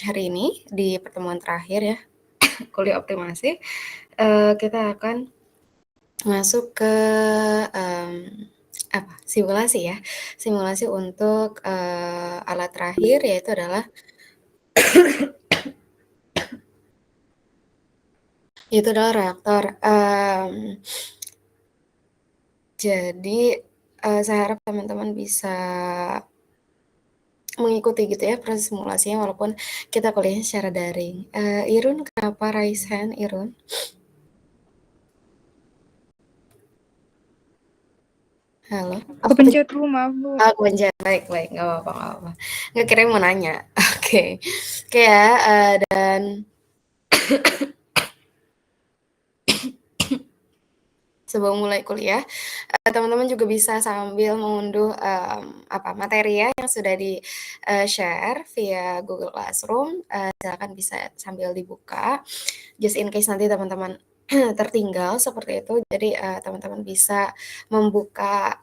hari ini di pertemuan terakhir ya, kuliah optimasi, kita akan masuk ke simulasi ya. Simulasi untuk alat terakhir yaitu adalah reaktor. Jadi saya harap teman-teman bisa mengikuti gitu ya proses simulasinya walaupun kita kuliahnya secara daring. Irun, kenapa raise hand Irun? Halo. Aku pencet dulu, maaf Bu. Aku pencet, baik, nggak apa-apa. Nggak kira mau nanya. Oke. Oke ya, dan sebelum mulai kuliah, teman-teman juga bisa sambil mengunduh materi ya yang sudah di share via Google Classroom. Silakan bisa sambil dibuka, just in case nanti teman-teman tertinggal seperti itu. Jadi teman-teman bisa membuka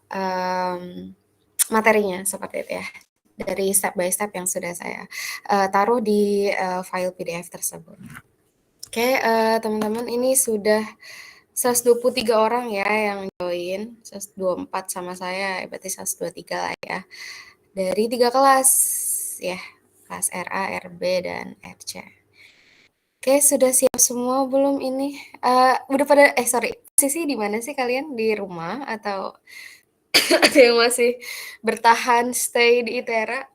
materinya seperti itu ya, dari step by step yang sudah saya taruh di file PDF tersebut. Oke, teman-teman, ini sudah 123 orang ya yang join, 124 sama saya, berarti 123 lah ya. Dari 3 kelas ya, kelas RA, RB, dan RC. Oke, sudah siap semua belum ini? Udah pada, posisi di mana sih kalian? Di rumah atau ada yang masih bertahan stay di ITERA?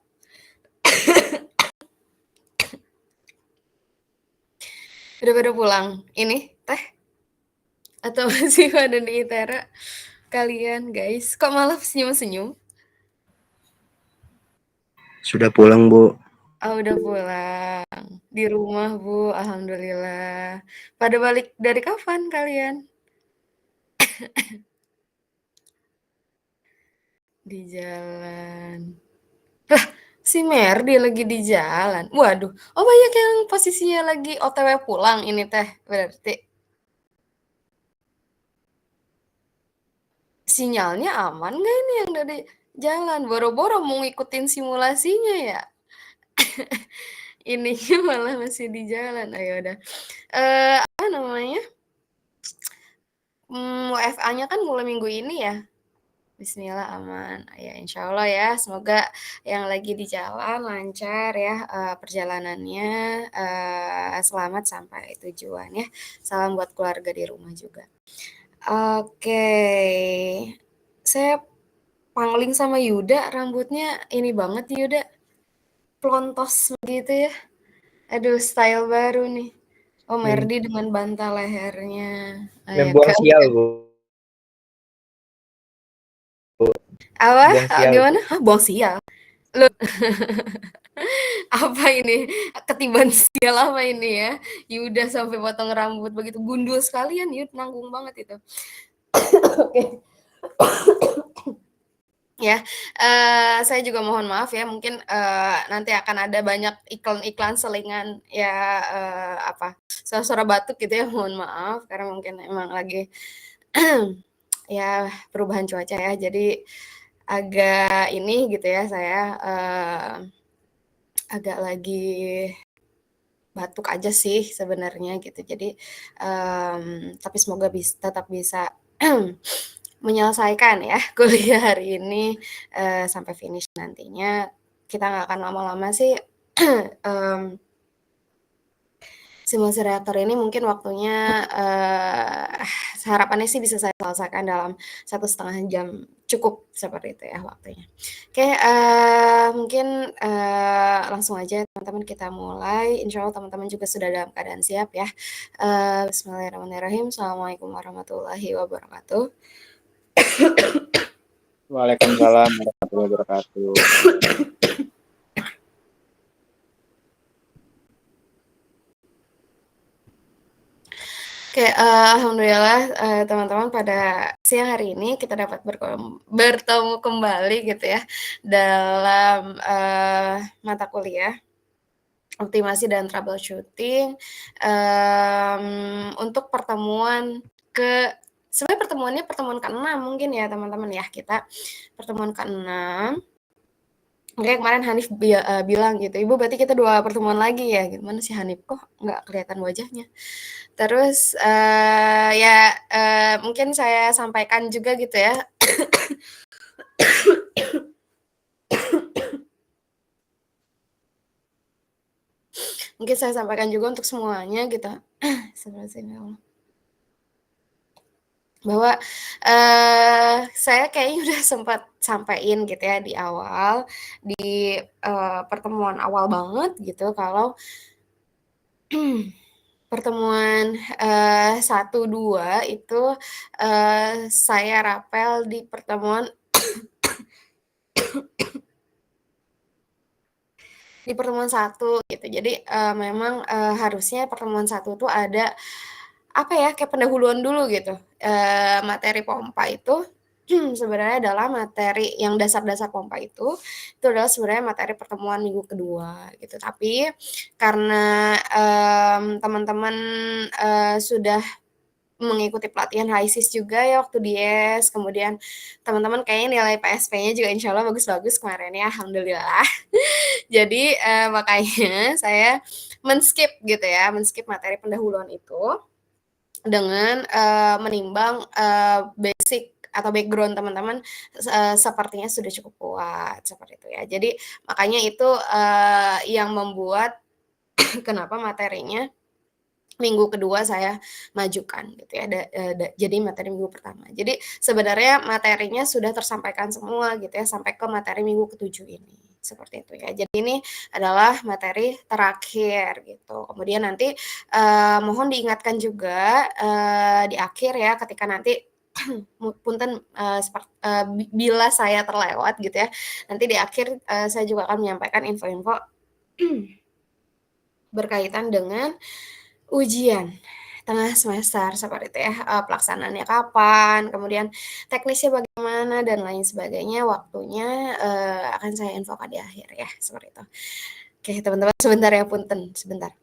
Udah pada pulang ini teh? Atau masih pada di ITERA kalian guys? Kok malah senyum-senyum? Sudah pulang, Bu. Oh, udah pulang. Di rumah, Bu, alhamdulillah. Pada balik dari kapan kalian? Di jalan. Lah, si Merdi lagi di jalan. Waduh, oh banyak yang posisinya lagi OTW pulang ini teh, berarti. Sinyalnya aman nggak ini yang dari jalan? Boro-boro mau ngikutin simulasinya ya? Ininya malah masih di jalan. Ayo udah. Apa namanya? WFA-nya kan mulai minggu ini ya. Bismillah aman. Ya insya Allah ya. Semoga yang lagi di jalan lancar ya perjalanannya, selamat sampai tujuan ya. Salam buat keluarga di rumah juga. Oke. Saya pangling sama Yuda, rambutnya ini banget Yuda. Plontos begitu ya. Aduh, style baru nih. Oh, Merdi dengan bantal lehernya. Membuang sial, Bu. Apa? Buang sial, Gimana? Bu. Hah, buang sial? Loh. Apa ini? Ketiban sial apa ini ya? Yuda sampai potong rambut begitu. Gundul sekalian, Yud. Nanggung banget itu. Oke. Ya, saya juga mohon maaf ya, mungkin nanti akan ada banyak iklan-iklan selingan ya, suara-suara batuk gitu ya, mohon maaf karena mungkin emang lagi ya perubahan cuaca ya, jadi agak ini gitu ya saya agak lagi batuk aja sih sebenarnya gitu. Jadi tapi semoga tetap bisa menyelesaikan ya kuliah hari ini sampai finish nantinya. Kita nggak akan lama-lama sih. Simulasi reaktor ini mungkin waktunya harapannya sih bisa saya selesaikan dalam 1,5 jam, cukup seperti itu ya waktunya. Oke, mungkin langsung aja teman-teman kita mulai. Insya Allah teman-teman juga sudah dalam keadaan siap ya. Bismillahirrahmanirrahim. Assalamualaikum warahmatullahi wabarakatuh. Waalaikumsalam warahmatullahi wabarakatuh. Oke, alhamdulillah teman-teman pada siang hari ini kita dapat bertemu kembali gitu ya dalam mata kuliah optimasi dan troubleshooting untuk pertemuan sebenarnya pertemuan ke-6 mungkin ya teman-teman ya, kita pertemuan ke-6 Makanya kemarin Hanif bilang gitu, "Ibu berarti kita 2 pertemuan lagi ya?" Gitu, "Mana si Hanif kok nggak kelihatan wajahnya?" Terus, mungkin saya sampaikan juga gitu ya. Mungkin saya sampaikan juga untuk semuanya gitu. Astagfirullahaladzim, ya Allah. Bahwa, saya kayaknya udah sempat sampein gitu ya di awal, di, pertemuan awal banget gitu kalau pertemuan, 1, 2 itu, saya rapel di pertemuan di pertemuan 1 gitu. Jadi, memang, harusnya pertemuan 1 tuh ada, apa ya, kayak pendahuluan dulu gitu. Materi pompa itu sebenarnya adalah materi yang dasar-dasar pompa itu adalah sebenarnya materi pertemuan minggu kedua gitu. Tapi karena, teman-teman, sudah mengikuti pelatihan HISIS juga ya waktu di YES, kemudian teman-teman kayaknya nilai PSP-nya juga insya Allah bagus-bagus kemarin ya, alhamdulillah. Jadi, makanya saya men-skip gitu ya, men-skip materi pendahuluan itu dengan, menimbang, basic atau background teman-teman sepertinya sudah cukup kuat, seperti itu ya. Jadi makanya itu, yang membuat kenapa materinya minggu kedua saya majukan gitu ya, jadi materi minggu pertama. Jadi sebenarnya materinya sudah tersampaikan semua gitu ya, sampai ke materi minggu ketujuh ini, seperti itu ya. Jadi ini adalah materi terakhir gitu. Kemudian nanti, mohon diingatkan juga, di akhir ya, ketika nanti punten, bila saya terlewat gitu ya, nanti di akhir, saya juga akan menyampaikan info-info berkaitan dengan ujian tengah semester seperti itu ya, pelaksanaannya kapan, kemudian teknisnya bagaimana dan lain sebagainya, waktunya, akan saya infokan di akhir ya, seperti itu. Oke teman-teman sebentar ya, punten, sebentar.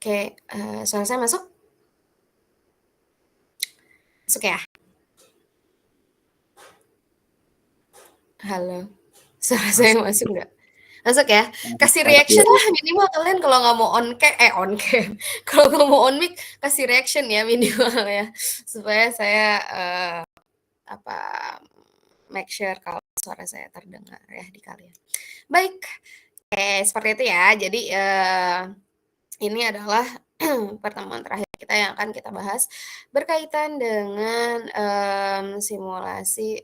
Oke, suara saya masuk? Masuk ya? Halo, suara saya masuk nggak? Masuk ya? Kasih reaction lah minimal kalian kalau nggak mau on cam, kalau nggak mau on mic kasih reaction ya minimal ya, supaya saya, apa, make sure kalau suara saya terdengar ya di kalian. Baik, seperti itu ya. Jadi, ini adalah pertemuan terakhir kita yang akan kita bahas berkaitan dengan, simulasi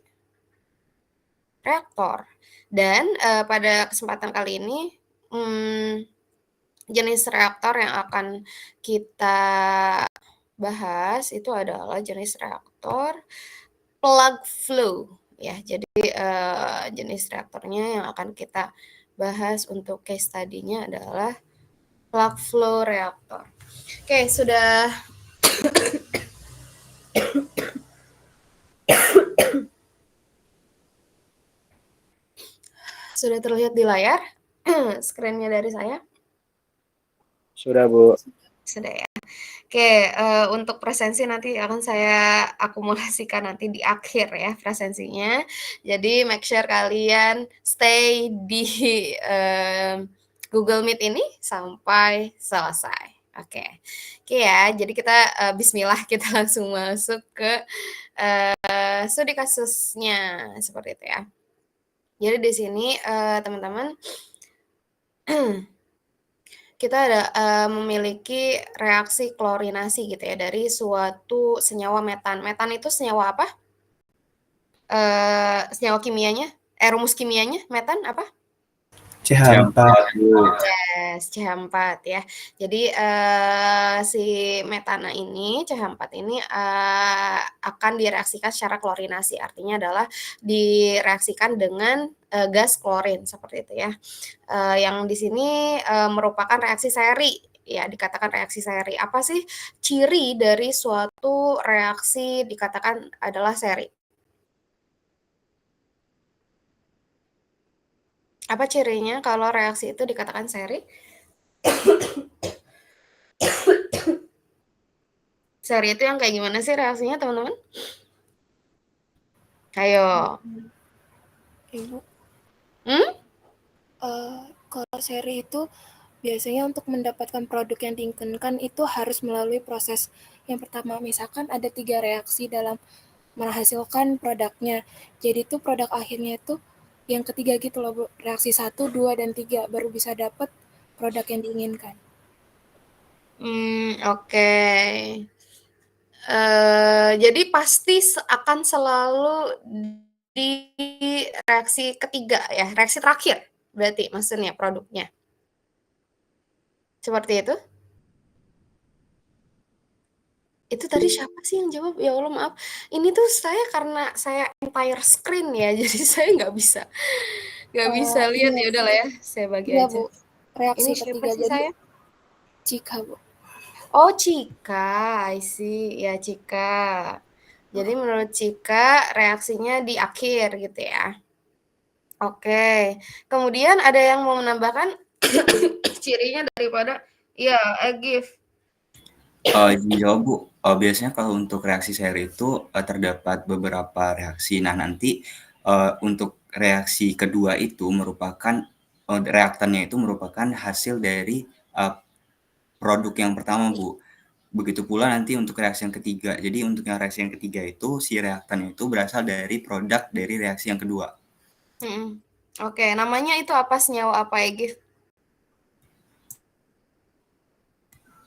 reaktor. Dan, pada kesempatan kali ini, jenis reaktor yang akan kita bahas itu adalah jenis reaktor plug flow ya. Jadi, jenis reaktornya yang akan kita bahas untuk case study-nya adalah plug flow reaktor. Oke, sudah sudah terlihat di layar screen-nya dari saya? Sudah, Bu. Sudah ya. Oke, untuk presensi nanti akan saya akumulasikan nanti di akhir ya presensinya. Jadi make sure kalian stay di, Google Meet ini sampai selesai. Oke. Oke ya, jadi kita, bismillah kita langsung masuk ke, studi kasusnya, seperti itu ya. Jadi di sini, teman-teman kita ada, memiliki reaksi klorinasi gitu ya dari suatu senyawa metan. Metan itu senyawa apa? Senyawa kimianya, rumus kimianya metan apa? CH4. Yes, CH4 ya. Jadi, si metana ini, CH4 ini, akan direaksikan secara klorinasi, artinya adalah direaksikan dengan, gas klorin, seperti itu ya. Yang di sini, merupakan reaksi seri ya dikatakan reaksi seri. Apa sih ciri dari suatu reaksi dikatakan adalah seri? Apa cirinya kalau reaksi itu dikatakan seri? Seri itu yang kayak gimana sih reaksinya, teman-teman? Ayo. Ibu, Hmm? kalau seri itu biasanya untuk mendapatkan produk yang diinginkan itu harus melalui proses yang pertama. Misalkan ada 3 reaksi dalam menghasilkan produknya. Jadi itu produk akhirnya itu yang ketiga gitu loh, Bu. Reaksi 1, 2, dan 3 baru bisa dapat produk yang diinginkan. Oke. Jadi pasti akan selalu di reaksi ketiga ya, reaksi terakhir berarti maksudnya produknya. Seperti itu? Itu tadi siapa sih yang jawab? Ya Allah maaf. Ini tuh saya karena saya entire screen ya, jadi saya nggak bisa lihat. Ya udahlah ya, saya bagi Iya, aja. Bu. Reaksi Ini siapa ketiga sih jadi saya? Cika, Bu. Oh, Cika, I see. Ya, Cika. Jadi menurut Cika reaksinya di akhir gitu ya. Oke. Kemudian ada yang mau menambahkan cirinya daripada ya, Agif. Dijawab Bu. Biasanya kalau untuk reaksi seri itu terdapat beberapa reaksi. Nah nanti untuk reaksi kedua itu merupakan reaktannya itu merupakan hasil dari produk yang pertama Bu. Begitu pula nanti untuk reaksi yang ketiga. Jadi untuk yang reaksi yang ketiga itu si reaktannya itu berasal dari produk dari reaksi yang kedua. Oke, namanya itu apa, senyawa apa ya, Gif?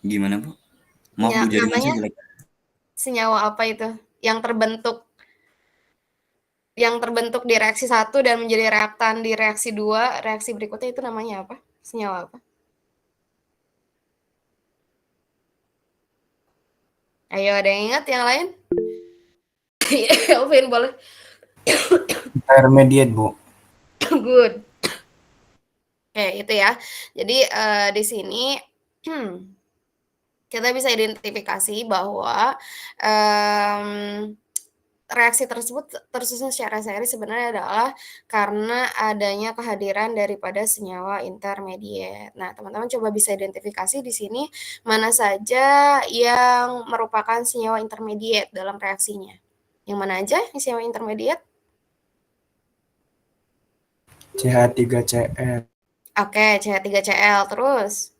Gimana Bu? Maaf Bu, jaringan Namanya saya jelek. senyawa apa itu? Yang terbentuk di reaksi 1 dan menjadi reaktan di reaksi 2, reaksi berikutnya itu namanya apa? Senyawa apa? Ayo, ada yang ingat yang lain? Elvin boleh. Intermediate Bu. Good. Oke, itu ya. Jadi di sini kita bisa identifikasi bahwa reaksi tersebut tersusun secara seri sebenarnya adalah karena adanya kehadiran daripada senyawa intermediate. Nah, teman-teman coba bisa identifikasi di sini mana saja yang merupakan senyawa intermediate dalam reaksinya. Yang mana aja yang senyawa intermediate? CH3Cl. Oke, CH3Cl, terus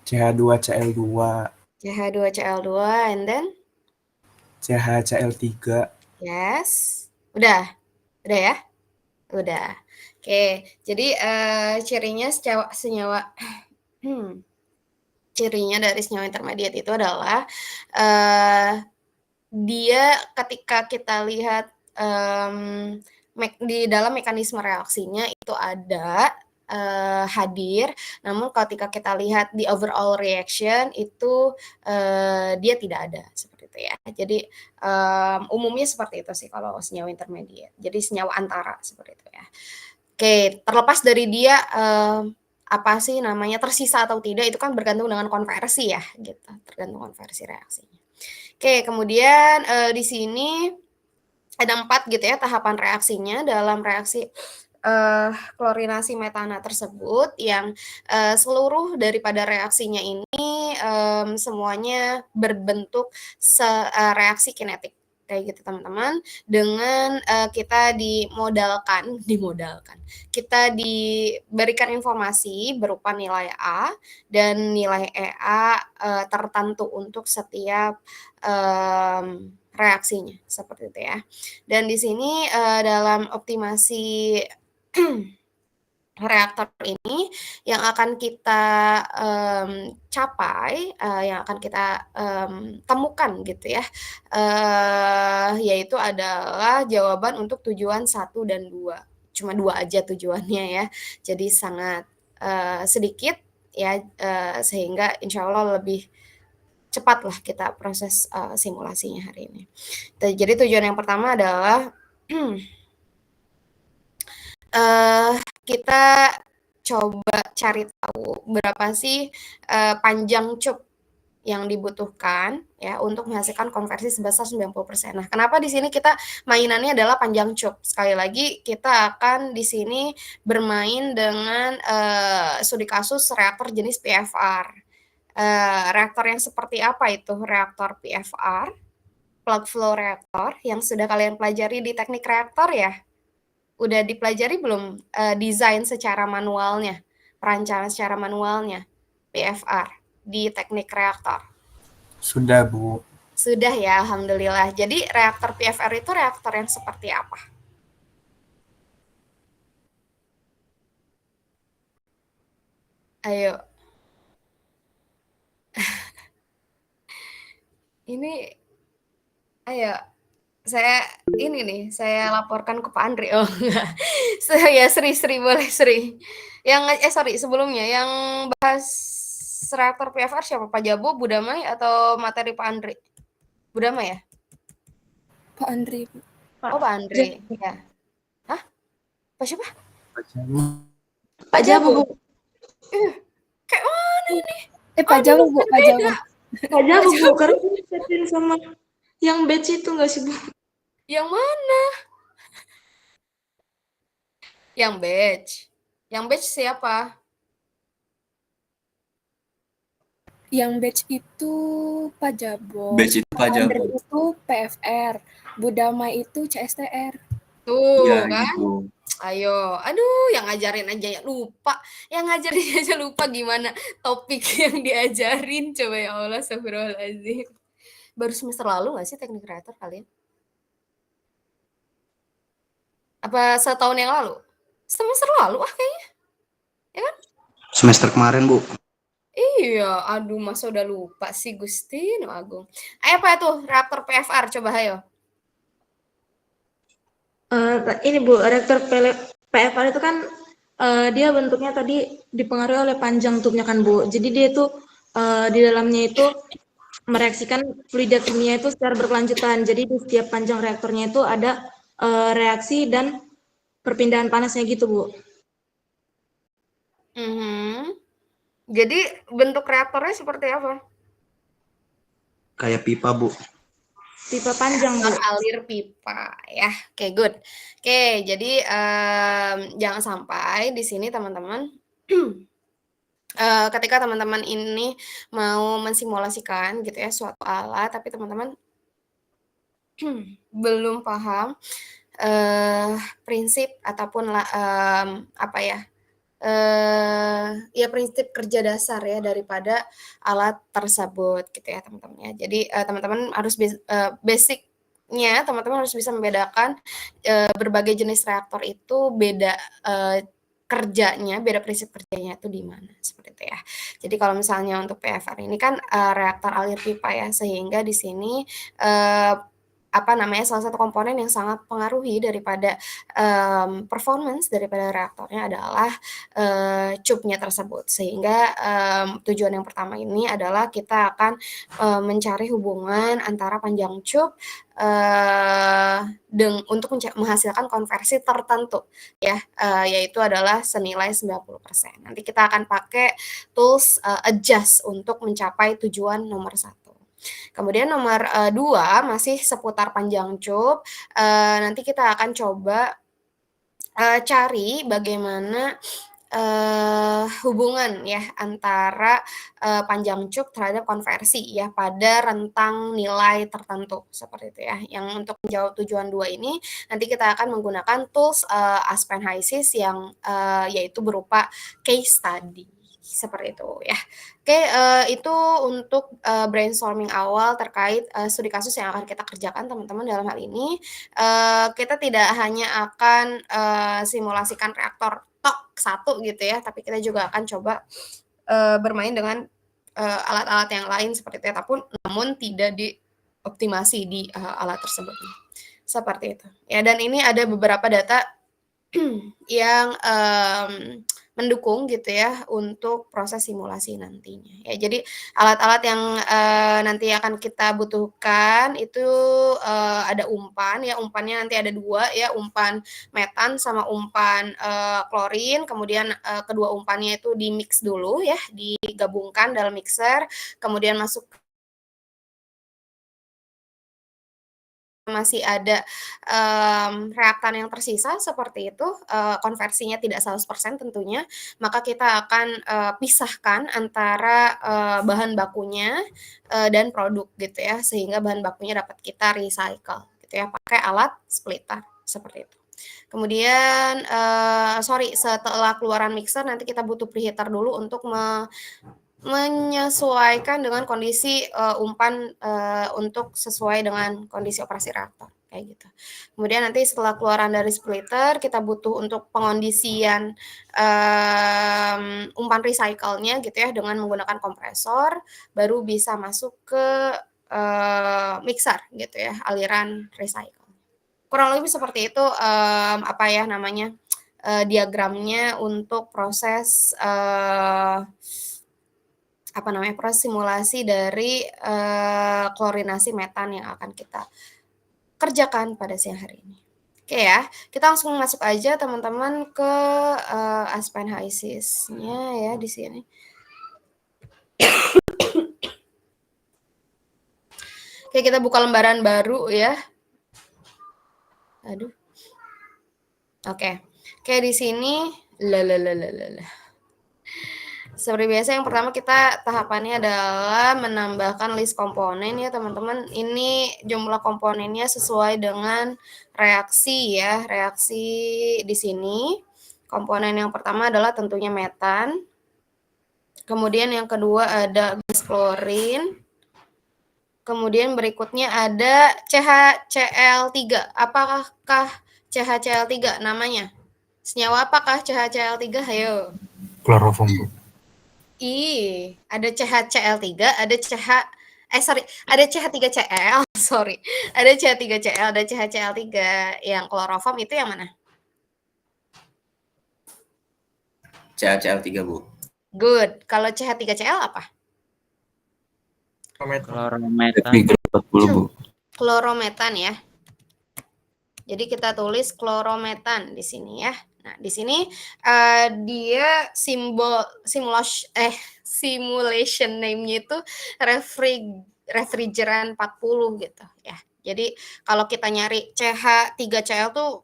CH2Cl2. CH2Cl2, and then? CHCl3. Yes. Udah ya? Udah. Oke, jadi cirinya cirinya dari senyawa intermediate itu adalah dia ketika kita lihat di dalam mekanisme reaksinya itu ada hadir, namun ketika kita lihat di overall reaction itu dia tidak ada, seperti itu ya. Jadi umumnya seperti itu sih kalau senyawa intermediate. Jadi senyawa antara seperti itu ya. Oke, terlepas dari dia apa sih namanya tersisa atau tidak itu kan bergantung dengan konversi ya gitu, tergantung konversi reaksinya. Oke, kemudian di sini ada 4 gitu ya tahapan reaksinya dalam reaksi klorinasi metana tersebut yang seluruh daripada reaksinya ini semuanya berbentuk reaksi kinetik kayak gitu teman-teman, dengan kita kita diberikan informasi berupa nilai A dan nilai EA tertentu untuk setiap reaksinya seperti itu ya. Dan di sini dalam optimasi reaktor ini yang akan kita capai, yang akan kita temukan gitu ya, yaitu adalah jawaban untuk tujuan 1 dan 2. Cuma 2 aja tujuannya ya. Jadi sangat sedikit ya, sehingga insya Allah lebih cepatlah kita proses simulasinya hari ini. Jadi tujuan yang pertama adalah kita coba cari tahu berapa sih panjang cup yang dibutuhkan ya untuk menghasilkan konversi sebesar 90%. Nah, kenapa di sini kita mainannya adalah panjang cup? Sekali lagi kita akan di sini bermain dengan studi kasus reaktor jenis PFR. Reaktor yang seperti apa itu? Reaktor PFR, plug flow reaktor yang sudah kalian pelajari di teknik reaktor ya? Udah dipelajari belum desain secara manualnya, perancangan secara manualnya PFR di teknik reaktor? Sudah, Bu. Sudah ya, alhamdulillah. Jadi reaktor PFR itu reaktor yang seperti apa? Ayo. Ini ayo saya laporkan ke Pak Andri. Oh enggak. Saya Sri boleh Sri. Sorry sebelumnya yang bahas reaktor PFR siapa? Pak Jabo, Budamai atau materi Pak Andri? Budamai ya? Pak Andri. Oh Pak Andri, ya. Hah? Pak siapa? Pak Jabo, Bu. Kayak mana ini? Pak Jabo, Bu. Pak Jabo. Pak Jabo, Bu. Karena ini setin sama yang batch itu nggak sih, Bu? Yang mana? Yang batch. Yang batch siapa? Yang batch itu Pak Jabo. Batch itu Pak Jabo. Andri itu PFR. Budamai itu CSTR. Tuh Ya, kan? gitu. Ayo, aduh, yang ngajarin aja ya lupa, yang ngajarin aja lupa gimana topik yang diajarin, coba ya Allah, astagfirullahaladzim. Baru semester lalu nggak sih teknik reaktor kalian? Apa setahun yang lalu? Semester lalu kayaknya, ya kan? Semester kemarin, Bu. Iya, aduh masa udah lupa sih Gusti no Agung. Ayo apa itu reaktor PFR, coba ayo. Ini, Bu, reaktor PFR itu kan dia bentuknya tadi dipengaruhi oleh panjang tubnya kan, Bu. Jadi dia itu di dalamnya itu mereaksikan fluida kimia itu secara berkelanjutan. Jadi di setiap panjang reaktornya itu ada reaksi dan perpindahan panasnya gitu, Bu. Jadi bentuk reaktornya seperti apa? Kayak pipa, Bu. Pipa panjang, Bu. Alir pipa ya. Oke, good. Oke, jadi jangan sampai di sini teman-teman ketika teman-teman ini mau mensimulasikan gitu ya suatu alat, tapi teman-teman belum paham prinsip ataupun apa ya, ya prinsip kerja dasar ya daripada alat tersebut gitu ya teman-teman ya. Jadi teman-teman harus basicnya teman-teman harus bisa membedakan berbagai jenis reaktor itu beda kerjanya, beda prinsip kerjanya itu di mana seperti itu ya. Jadi kalau misalnya untuk PFR ini kan reaktor alir pipa ya, sehingga di sini salah satu komponen yang sangat pengaruhi daripada performance daripada reaktornya adalah cupnya tersebut. Sehingga tujuan yang pertama ini adalah kita akan mencari hubungan antara panjang cup untuk menghasilkan konversi tertentu ya, yaitu adalah senilai 90%. Nanti kita akan pakai tools adjust untuk mencapai tujuan nomor 1. Kemudian nomor 2 masih seputar panjang cup. Nanti kita akan coba cari bagaimana hubungan ya antara panjang cup terhadap konversi ya pada rentang nilai tertentu seperti itu ya. Yang untuk menjawab tujuan 2 ini nanti kita akan menggunakan tools Aspen HYSYS yang yaitu berupa case study seperti itu ya. Oke, itu untuk brainstorming awal terkait studi kasus yang akan kita kerjakan teman-teman dalam hal ini. Kita tidak hanya akan simulasikan reaktor tok satu gitu ya, tapi kita juga akan coba bermain dengan alat-alat yang lain seperti itu, namun tidak dioptimasi di alat tersebut. Seperti itu. Ya, dan ini ada beberapa data yang mendukung gitu ya untuk proses simulasi nantinya. Ya, jadi alat-alat yang nanti akan kita butuhkan itu ada umpan ya, umpannya nanti ada 2 ya, umpan metan sama umpan klorin. Kemudian kedua umpannya itu di-mix dulu ya, digabungkan dalam mixer, kemudian masuk masih ada reaktan yang tersisa seperti itu, konversinya tidak 100% tentunya, maka kita akan pisahkan antara bahan bakunya dan produk gitu ya, sehingga bahan bakunya dapat kita recycle gitu ya, pakai alat splitter seperti itu. Kemudian setelah keluaran mixer nanti kita butuh preheater dulu untuk menyesuaikan dengan kondisi umpan untuk sesuai dengan kondisi operasi reaktor kayak gitu. Kemudian nanti setelah keluaran dari splitter kita butuh untuk pengondisian umpan recycle-nya gitu ya dengan menggunakan kompresor baru bisa masuk ke mixer gitu ya, aliran recycle. Kurang lebih seperti itu diagramnya untuk proses proses simulasi dari klorinasi metan yang akan kita kerjakan pada siang hari ini. Oke ya, kita langsung masuk aja teman-teman ke Aspen HISIS-nya ya di sini. Oke, kita buka lembaran baru ya. Aduh. Oke, di sini seperti biasa yang pertama kita tahapannya adalah menambahkan list komponen ya teman-teman. Ini jumlah komponennya sesuai dengan reaksi ya, reaksi di sini. Komponen yang pertama adalah tentunya metan. Kemudian yang kedua ada gas klorin. Kemudian berikutnya ada CHCl3. Apakah CHCl3 namanya? Senyawa apakah CHCl3? Ayo. Kloroform, Bu. Ada CHCl3, ada ada CH3Cl, sorry. Ada CH3Cl, ada CHCl3. Yang kloroform itu yang mana? CHCl3, Bu. Good. Kalau CH3Cl apa? Klorometan. 40, Bu. Klorometan ya. Jadi kita tulis klorometan di sini ya. Nah, di sini dia simulation name-nya itu refrigerant 40 gitu ya. Jadi kalau kita nyari CH3Cl tuh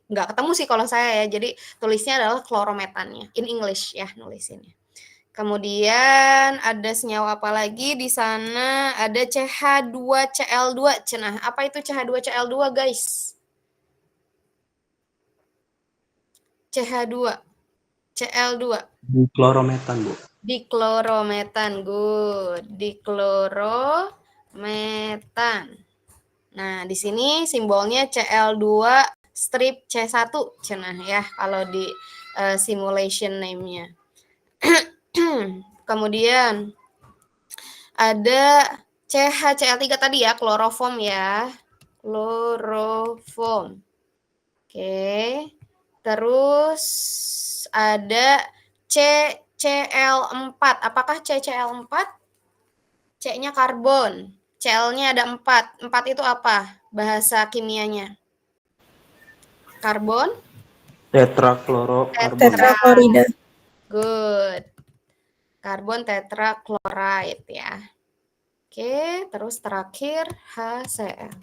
nggak ketemu sih kalau saya ya. Jadi tulisnya adalah klorometannya in English ya nulisinnya. Kemudian ada senyawa apa lagi di sana? Ada CH2Cl2. Cenah, apa itu CH2Cl2, guys? CH2Cl2. Diklorometan, Bu. Diklorometan, good. Diklorometan. Nah, di sini simbolnya Cl2 strip C1 cenah ya kalau di simulation name-nya. Kemudian ada CHCl3 tadi ya, kloroform ya. Kloroform. Oke. Terus ada CCl4. Apakah CCl4? C-nya karbon. Cl-nya ada 4. 4 itu apa bahasa kimianya? Karbon? Tetraklorida. Good. Karbon tetrakloride ya. Oke, terus terakhir HCl.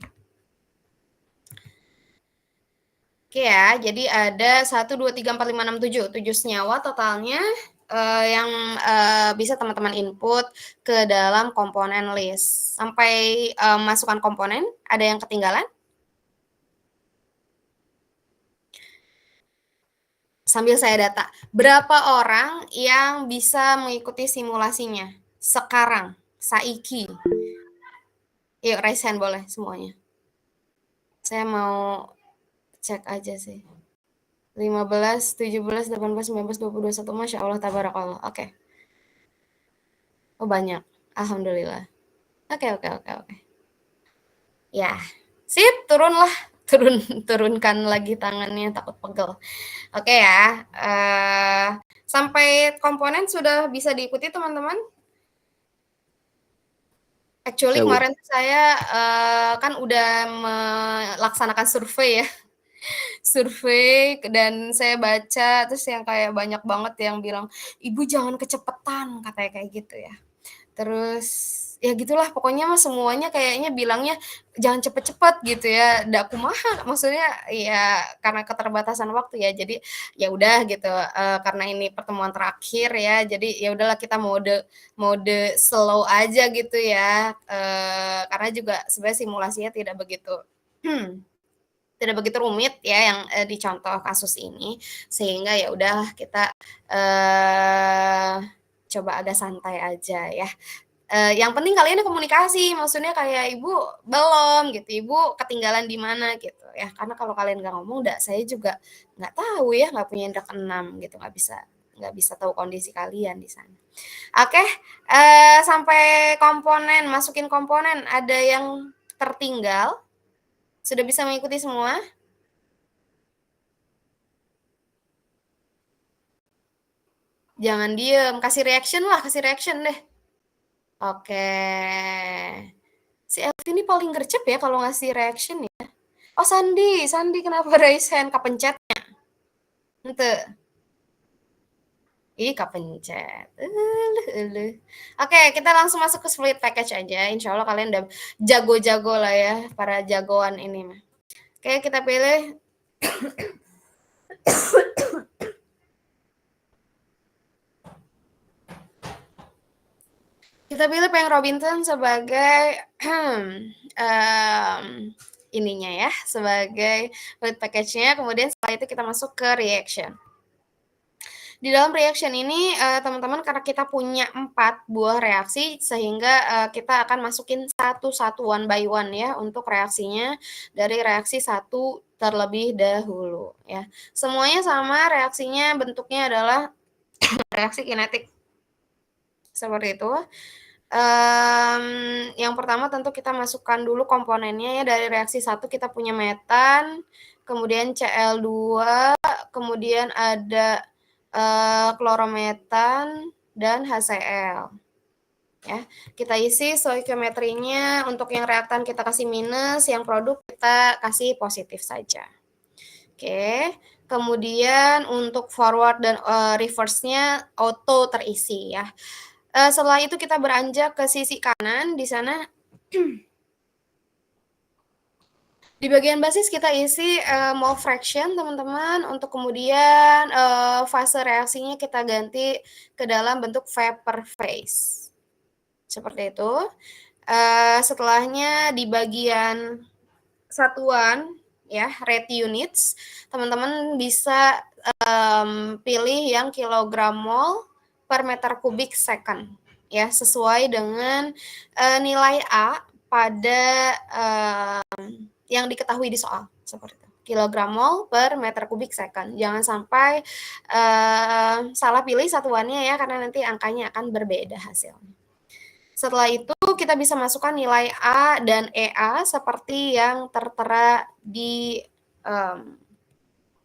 Oke ya, jadi ada 1, 2, 3, 4, 5, 6, 7. 7 senyawa totalnya yang bisa teman-teman input ke dalam komponen list. Sampai masukkan komponen, ada yang ketinggalan? Sambil saya data, berapa orang yang bisa mengikuti simulasinya sekarang, saiki? Yuk, raise hand boleh semuanya. Saya mau cek aja sih. 15, 17, 18, 19, 20, 21. Masya Allah, tabarakallah. Oke. Oh, banyak. Alhamdulillah. Oke. Ya, sip, turunlah turunkan lagi tangannya, takut pegel. Oke ya, sampai komponen sudah bisa diikuti teman-teman? Actually Ya, Bu. kemarin saya kan udah melaksanakan survei ya. Survei dan saya baca terus yang kayak banyak banget yang bilang, "Ibu jangan kecepetan," katanya kayak gitu ya. Terus ya gitulah pokoknya mah semuanya kayaknya bilangnya jangan cepet-cepet gitu ya, da kumaha maksudnya ya karena keterbatasan waktu ya. Jadi ya udah gitu, karena ini pertemuan terakhir ya, jadi ya udahlah kita mode mode slow aja gitu ya, karena juga sebenarnya simulasinya tidak begitu tidak begitu rumit ya yang, di contoh kasus ini, sehingga ya udahlah kita, coba agak santai aja ya. Yang penting kalian ada komunikasi, maksudnya kayak, "Ibu belum," gitu, "Ibu ketinggalan di mana," gitu ya. Karena kalau kalian nggak ngomong, saya juga nggak tahu ya, nggak punya indera keenam gitu, nggak bisa tahu kondisi kalian di sana. Oke, sampai komponen, masukin komponen, ada yang tertinggal? Sudah bisa mengikuti semua? Jangan diem, kasih reaction lah, kasih reaction deh. Oke. Si Elvi ini paling gercep ya kalau ngasih reaction ya. Oh Sandi kenapa raise hand kepencetnya? Ente. Ih kepencet. Oke, kita langsung masuk ke split package aja. Insya Allah kalian udah jago-jago lah ya, para jagoan ini mah. Oke, kita pilih. Kita pilih Peng Robinson sebagai ininya ya, sebagai split package-nya. Kemudian setelah itu kita masuk ke reaction. Di dalam reaction ini teman-teman karena kita punya 4 buah reaksi sehingga kita akan masukin satu-satu one by one ya untuk reaksinya dari reaksi 1 terlebih dahulu ya. Semuanya sama, reaksinya bentuknya adalah reaksi kinetik. Seperti itu. Yang pertama tentu kita masukkan dulu komponennya ya, dari reaksi 1 kita punya metan, kemudian Cl2, kemudian ada klorometan dan HCl. Ya, kita isi stoikiometrinya, untuk yang reaktan kita kasih minus, yang produk kita kasih positif saja. Oke, kemudian untuk forward dan reverse-nya auto terisi ya. Setelah itu kita beranjak ke sisi kanan, di sana di bagian basis kita isi mole fraction teman-teman, untuk kemudian fase reaksinya kita ganti ke dalam bentuk vapor phase. Seperti itu. Setelahnya di bagian satuan ya, rate units, teman-teman bisa pilih yang kilogram mol per meter kubik second ya, sesuai dengan nilai A pada yang diketahui di soal seperti itu. Kilogram mol per meter kubik second. Jangan sampai salah pilih satuannya ya, karena nanti angkanya akan berbeda hasilnya. Setelah itu kita bisa masukkan nilai A dan EA seperti yang tertera di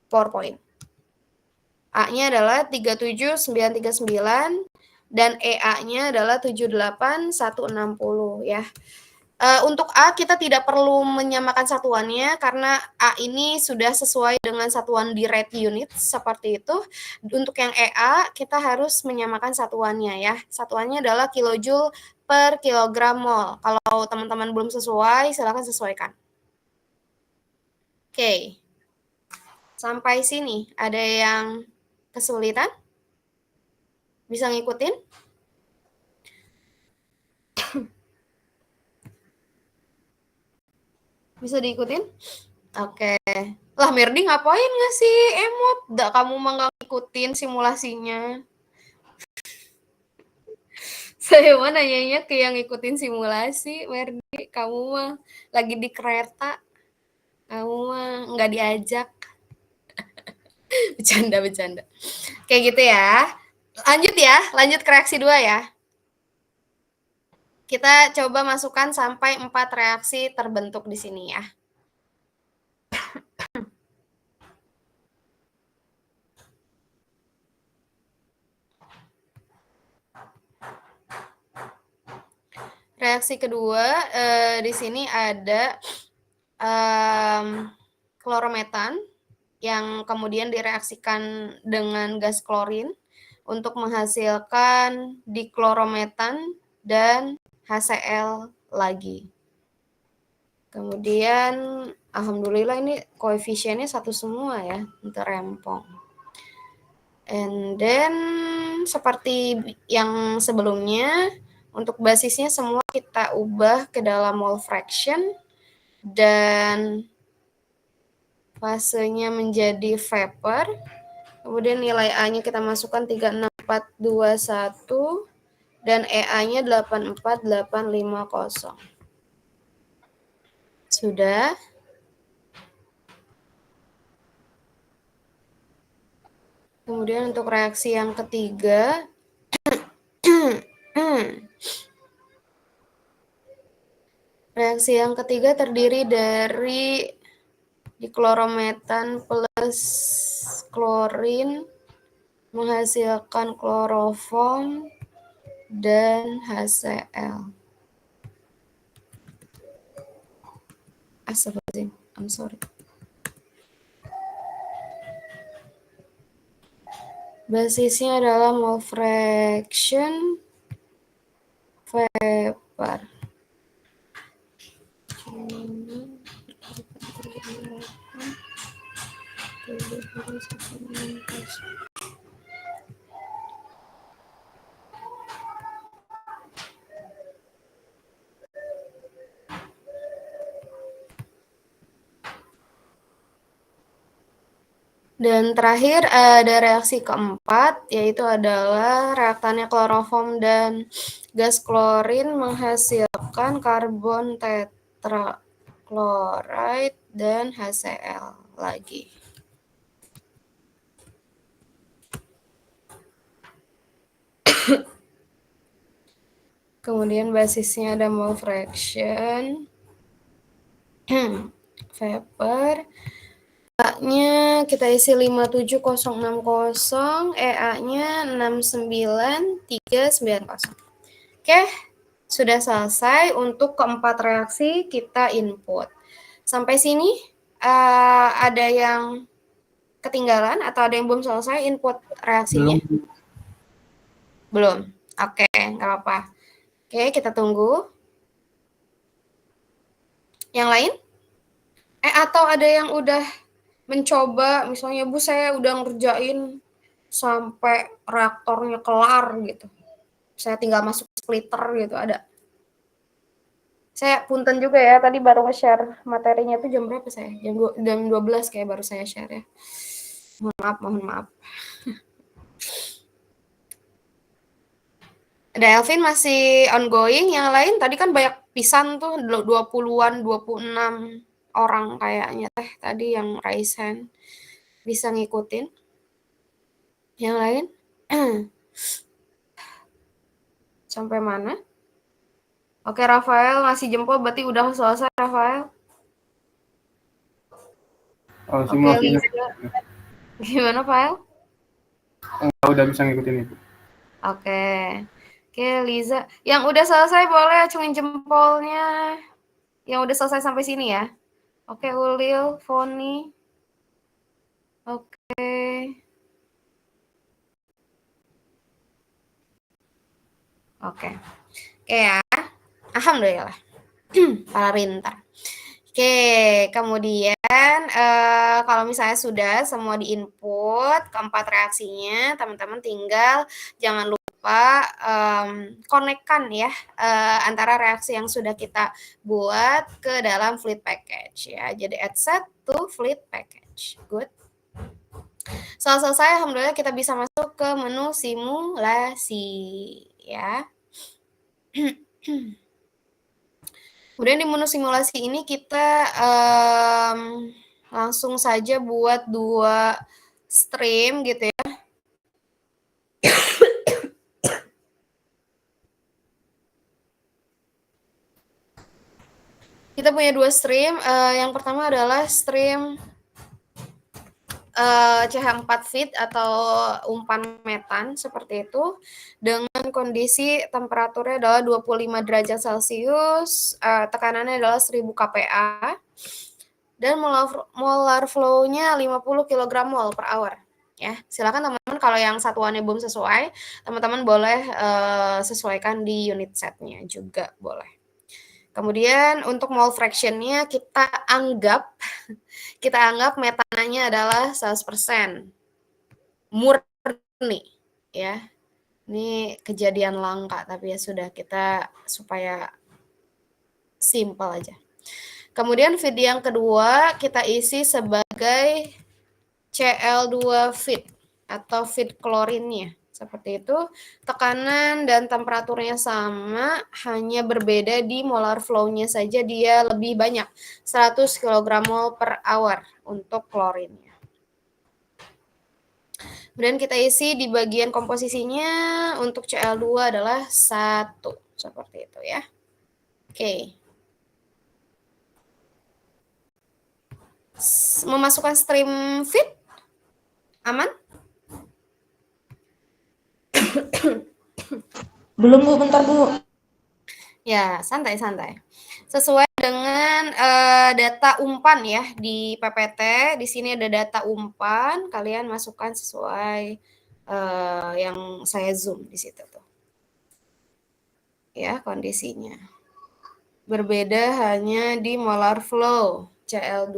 PowerPoint. A-nya adalah 37939 dan EA-nya adalah 78160 ya. Untuk A kita tidak perlu menyamakan satuannya karena A ini sudah sesuai dengan satuan di rate unit seperti itu. Untuk yang EA kita harus menyamakan satuannya ya. Satuannya adalah kilojoule per kilogram mol. Kalau teman-teman belum sesuai, silakan sesuaikan. Oke. Sampai sini ada yang kesulitan? Bisa ngikutin? Bisa diikutin? Oke. Lah Merdi ngapain ngasih emot? Dah kamu mah nggak ngikutin simulasinya. Saya mah nanyanya ke yang ngikutin simulasi, Merdi. Kamu mah lagi di kereta. Kamu mah nggak diajak. Bercanda. Kayak gitu ya. Lanjut ke reaksi 2 ya. Kita coba masukkan sampai 4 reaksi terbentuk di sini ya. reaksi kedua di sini ada klorometan yang kemudian direaksikan dengan gas klorin untuk menghasilkan diklorometan dan HCl lagi. Kemudian alhamdulillah ini koefisiennya satu semua ya untuk rempong. And then seperti yang sebelumnya, untuk basisnya semua kita ubah ke dalam mole fraction dan fasenya menjadi vapor. Kemudian nilai A-nya kita masukkan 36421 dan EA-nya 84850. Sudah? Kemudian untuk reaksi yang ketiga, reaksi yang ketiga terdiri dari diklorometan plus klorin menghasilkan kloroform dan HCl. Astagfirullahaladzim, I'm sorry. Basisnya adalah mole fraction vapor. Dan terakhir ada reaksi keempat, yaitu adalah reaktannya kloroform dan gas klorin menghasilkan karbon tetrachloride dan HCl lagi. Kemudian basisnya ada mole fraction, vapor. A-nya kita isi 57060, EA-nya 69390. Oke, sudah selesai untuk keempat reaksi kita input. Sampai sini ada yang ketinggalan atau ada yang belum selesai input reaksinya? Belum. Oke, nggak apa-apa. Oke, kita tunggu. Yang lain? Atau ada yang udah mencoba, misalnya Bu saya udah ngerjain sampai reaktornya kelar gitu. Saya tinggal masuk splitter gitu, ada. Saya punten juga ya, tadi baru nge-share materinya itu jam berapa saya? Jam 12 kayak baru saya share ya. Mohon maaf. Ada Elvin masih ongoing, yang lain tadi kan banyak pisan tuh 20-an, 26 orang kayaknya teh tadi yang raise hand. Bisa ngikutin. Yang lain? Sampai mana? Oke, Rafael ngasih jempol berarti udah selesai, Rafael. Oh, Oke, semua Liza. Gimana, Fael? udah bisa ngikutin Ibu. Oke, Liza. Yang udah selesai boleh acungin jempolnya. Yang udah selesai sampai sini ya. Oke, Ulil, Foni. Oke. Oke ya. Alhamdulillah. Para pintar. Oke, kemudian kalau misalnya sudah semua diinput keempat reaksinya, teman-teman tinggal jangan lupa konekkan ya antara reaksi yang sudah kita buat ke dalam fluid package ya. Jadi add set to fluid package. Good. Setelah selesai, alhamdulillah kita bisa masuk ke menu simulasi ya. Kemudian di menu simulasi ini kita langsung saja buat 2 stream gitu ya. Kita punya 2 stream. Yang pertama adalah stream CH4 feed atau umpan metan seperti itu dengan kondisi temperaturnya adalah 25 derajat Celcius, tekanannya adalah 1000 kPa dan molar flow-nya 50 kg mol per hour. Ya, silakan teman-teman kalau yang satuannya belum sesuai, teman-teman boleh sesuaikan di unit setnya juga boleh. Kemudian untuk mole fraction-nya kita anggap metananya adalah 100%. Murni ya. Ini kejadian langka tapi ya sudah, kita supaya simple aja. Kemudian feed yang kedua kita isi sebagai Cl2 feed atau feed klorinnya. Seperti itu, tekanan dan temperaturnya sama, hanya berbeda di molar flow-nya saja dia lebih banyak, 100 kg mol per hour untuk klorinnya. Kemudian kita isi di bagian komposisinya untuk Cl2 adalah 1, seperti itu ya. Oke. Memasukkan stream feed, aman? Belum Bu, bentar Bu. Ya, santai-santai. Sesuai dengan data umpan ya di PPT, di sini ada data umpan, kalian masukkan sesuai yang saya zoom di situ tuh. Ya, kondisinya. Berbeda hanya di molar flow. Cl2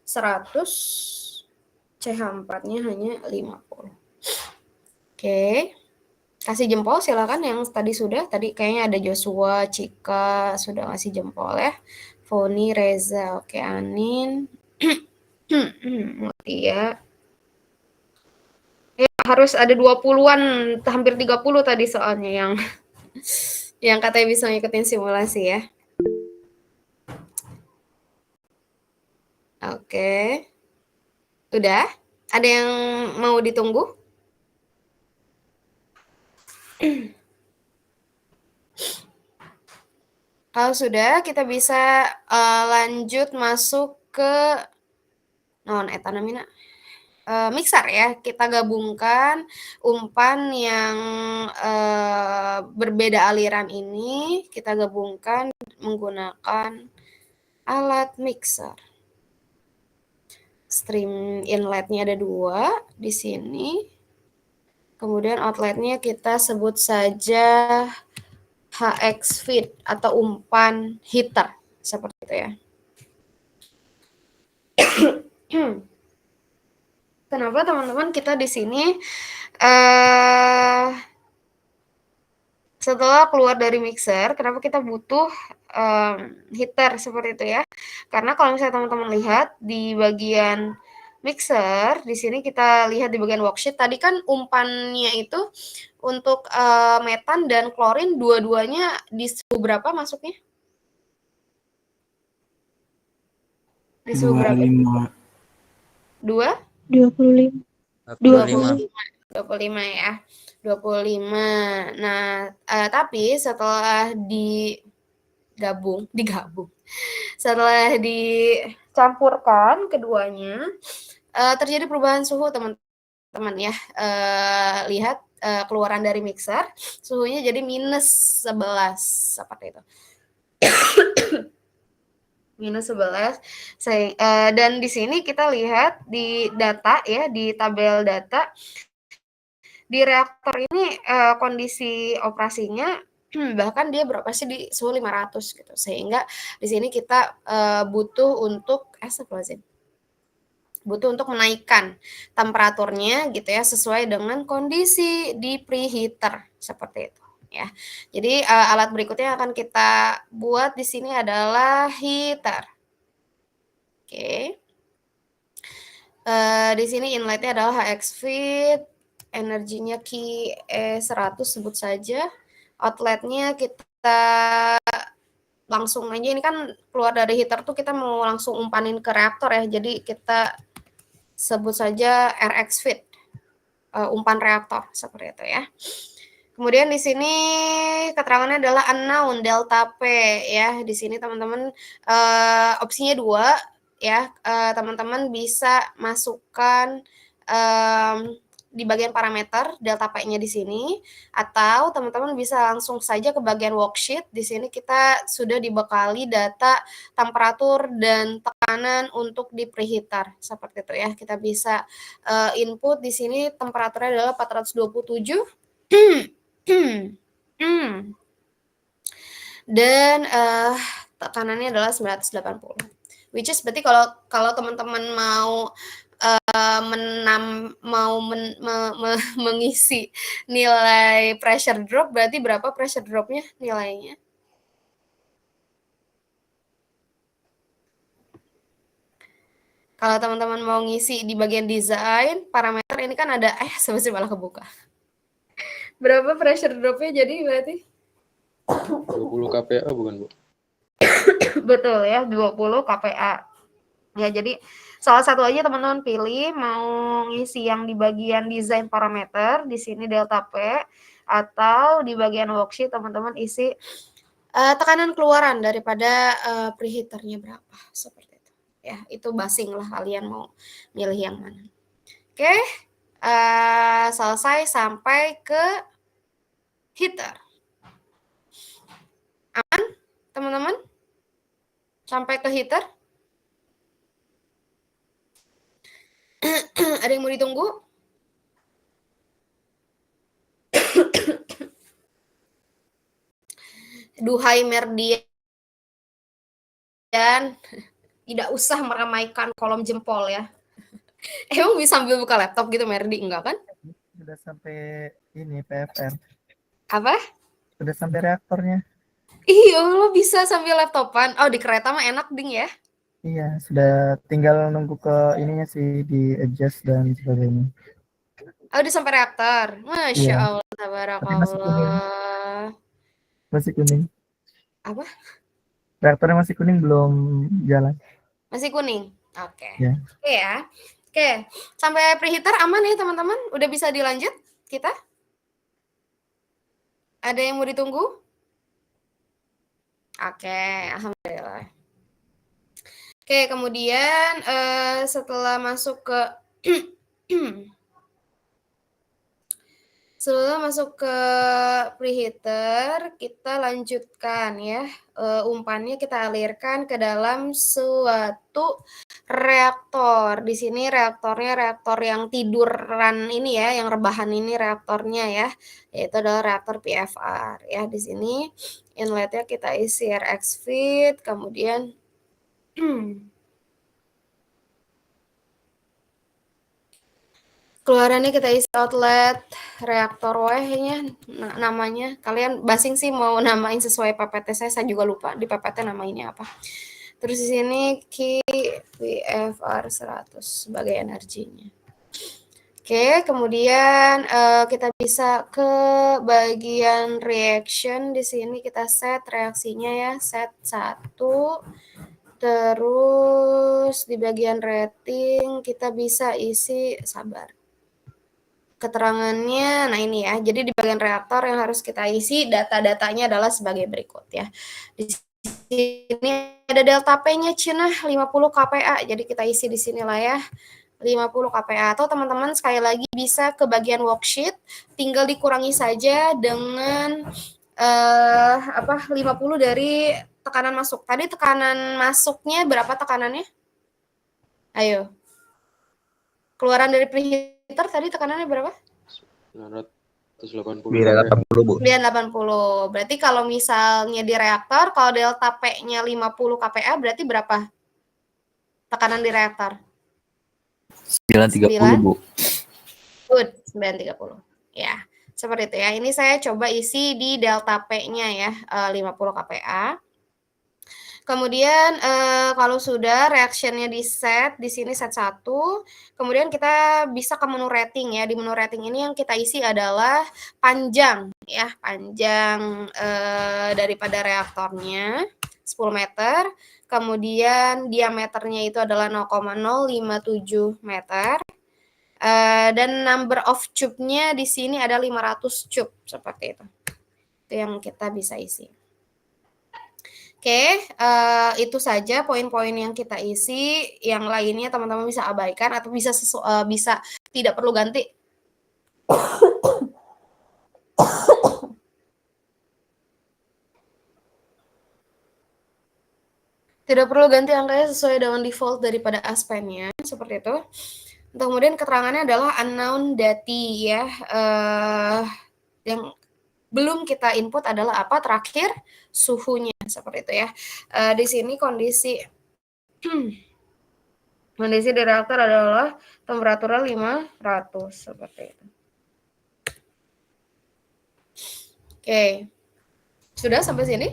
100, CH4-nya hanya 50. Oke. Kasih jempol silakan yang tadi kayaknya ada Joshua, Cika sudah ngasih jempol ya. Foni, Reza, oke, Anin. Mutia. Ya, harus ada 20-an, hampir 30 tadi soalnya yang katanya bisa ngikutin simulasi ya. Oke. Udah? Ada yang mau ditunggu? Kalau sudah, kita bisa lanjut masuk ke mixer ya. Kita gabungkan umpan yang berbeda aliran ini, kita gabungkan menggunakan alat mixer. Stream inletnya ada 2 di sini. Kemudian outletnya kita sebut saja HX feed atau umpan heater seperti itu ya. Kenapa teman-teman kita di sini setelah keluar dari mixer, kenapa kita butuh heater seperti itu ya? Karena kalau misalnya teman-teman lihat di bagian mixer, di sini kita lihat di bagian worksheet, tadi kan umpannya itu untuk metan dan klorin dua-duanya di suhu berapa masuknya? Di suhu berapa? 25. 25 ya. 25. Nah, tapi setelah digabung, setelah dicampurkan keduanya, terjadi perubahan suhu teman-teman ya. Lihat keluaran dari mixer, suhunya jadi -11 seperti itu. -11. Dan di sini kita lihat di data ya, di tabel data di reaktor ini kondisi operasinya bahkan dia berapa sih di suhu 500 gitu. Sehingga di sini kita butuh untuk menaikkan temperaturnya gitu ya sesuai dengan kondisi di preheater seperti itu ya. Jadi alat berikutnya yang akan kita buat di sini adalah heater. Oke. Di sini inletnya adalah HX feed, energinya QE100 sebut saja. Outletnya kita langsung aja, ini kan keluar dari heater tuh kita mau langsung umpanin ke reaktor ya. Jadi kita sebut saja RX feed, umpan reaktor seperti itu ya. Kemudian di sini keterangannya adalah unknown delta P ya. Di sini teman-teman opsinya 2. ya, teman-teman bisa masukkan di bagian parameter delta P-nya di sini, atau teman-teman bisa langsung saja ke bagian worksheet. Di sini kita sudah dibekali data temperatur dan tekanan untuk di preheater seperti itu ya. Kita bisa input di sini temperaturnya adalah 427 dan tekanannya adalah 980. Which is berarti kalau teman-teman mau mengisi nilai pressure drop, berarti berapa pressure dropnya nilainya? Kalau teman-teman mau ngisi di bagian desain, parameter ini kan ada, sebenarnya malah kebuka. Berapa pressure dropnya jadi berarti? 20 kPa bukan, Bu? Betul ya, 20 kPa. Ya, jadi salah satu aja teman-teman pilih mau ngisi yang di bagian desain parameter, di sini delta P, atau di bagian worksheet teman-teman isi tekanan keluaran daripada preheaternya berapa, seperti itu. Ya, itu basing lah kalian mau milih yang mana. Oke, selesai sampai ke heater. Aman, teman-teman? Sampai ke heater? Ada yang mau ditunggu? Duhai Merdian, tidak usah meramaikan kolom jempol ya. Emang bisa sambil buka laptop gitu Merdi? Enggak kan? Sudah sampai ini PFR. Apa? Sudah sampai reaktornya. Iya, lo bisa sambil laptopan. Oh, di kereta mah enak ding ya. Iya, sudah tinggal nunggu ke ininya sih, di adjust dan sebagainya. Oh, udah sampai reaktor. Masya Iya. Allah, tabarakallah. Masih kuning. Apa? Reaktornya masih kuning, belum jalan. Masih kuning? Oke. Ya. Oke ya. Oke, sampai preheater aman ya teman-teman? Udah bisa dilanjut kita? Ada yang mau ditunggu? Oke, alhamdulillah. Oke, kemudian setelah masuk ke preheater, kita lanjutkan ya. Umpannya kita alirkan ke dalam suatu reaktor. Di sini reaktornya reaktor yang tiduran ini ya, yang rebahan ini reaktornya ya, yaitu adalah reaktor PFR ya. Di sini inletnya kita isi RX feed, kemudian keluarannya kita isi outlet reaktor nya namanya. Kalian basing sih mau namain sesuai PPT saya juga lupa di PPT namainnya apa. Terus di sini PFR 100 sebagai energinya. Oke, kemudian kita bisa ke bagian reaction. Di sini kita set reaksinya ya, set 1. Terus di bagian rating kita bisa isi, sabar, keterangannya. Nah ini ya, jadi di bagian reaktor yang harus kita isi data-datanya adalah sebagai berikut ya. Di sini ada delta P-nya Cina 50 kPa, jadi kita isi di sinilah ya, 50 kPa. Atau teman-teman sekali lagi bisa ke bagian worksheet, tinggal dikurangi saja dengan 50 dari tekanan masuk. Tadi tekanan masuknya berapa tekanannya? Ayo. Keluaran dari preheater tadi tekanannya berapa? 980. 980, Bu. 980. Berarti kalau misalnya di reaktor, kalau delta P-nya 50 kPa, berarti berapa tekanan di reaktor? 930, Bu. Good, 930. Ya, seperti itu ya. Ini saya coba isi di delta P-nya ya, 50 kPa. Kemudian kalau sudah reactionnya di set, di sini set 1, kemudian kita bisa ke menu rating ya. Di menu rating ini yang kita isi adalah panjang ya, panjang daripada reaktornya 10 meter. Kemudian diameternya itu adalah 0,057 meter. Dan number of tube-nya di sini ada 500 tube seperti itu. Itu yang kita bisa isi. Oke, itu saja poin-poin yang kita isi, yang lainnya teman-teman bisa abaikan atau bisa tidak perlu ganti. Tidak perlu ganti angkanya sesuai dengan default daripada ASPEN-nya, seperti itu. Kemudian keterangannya adalah unknown dati ya, yang belum kita input adalah apa? Terakhir suhunya, seperti itu ya. Di sini kondisi di reaktor adalah temperaturnya 500, seperti itu. Oke, sudah sampai sini?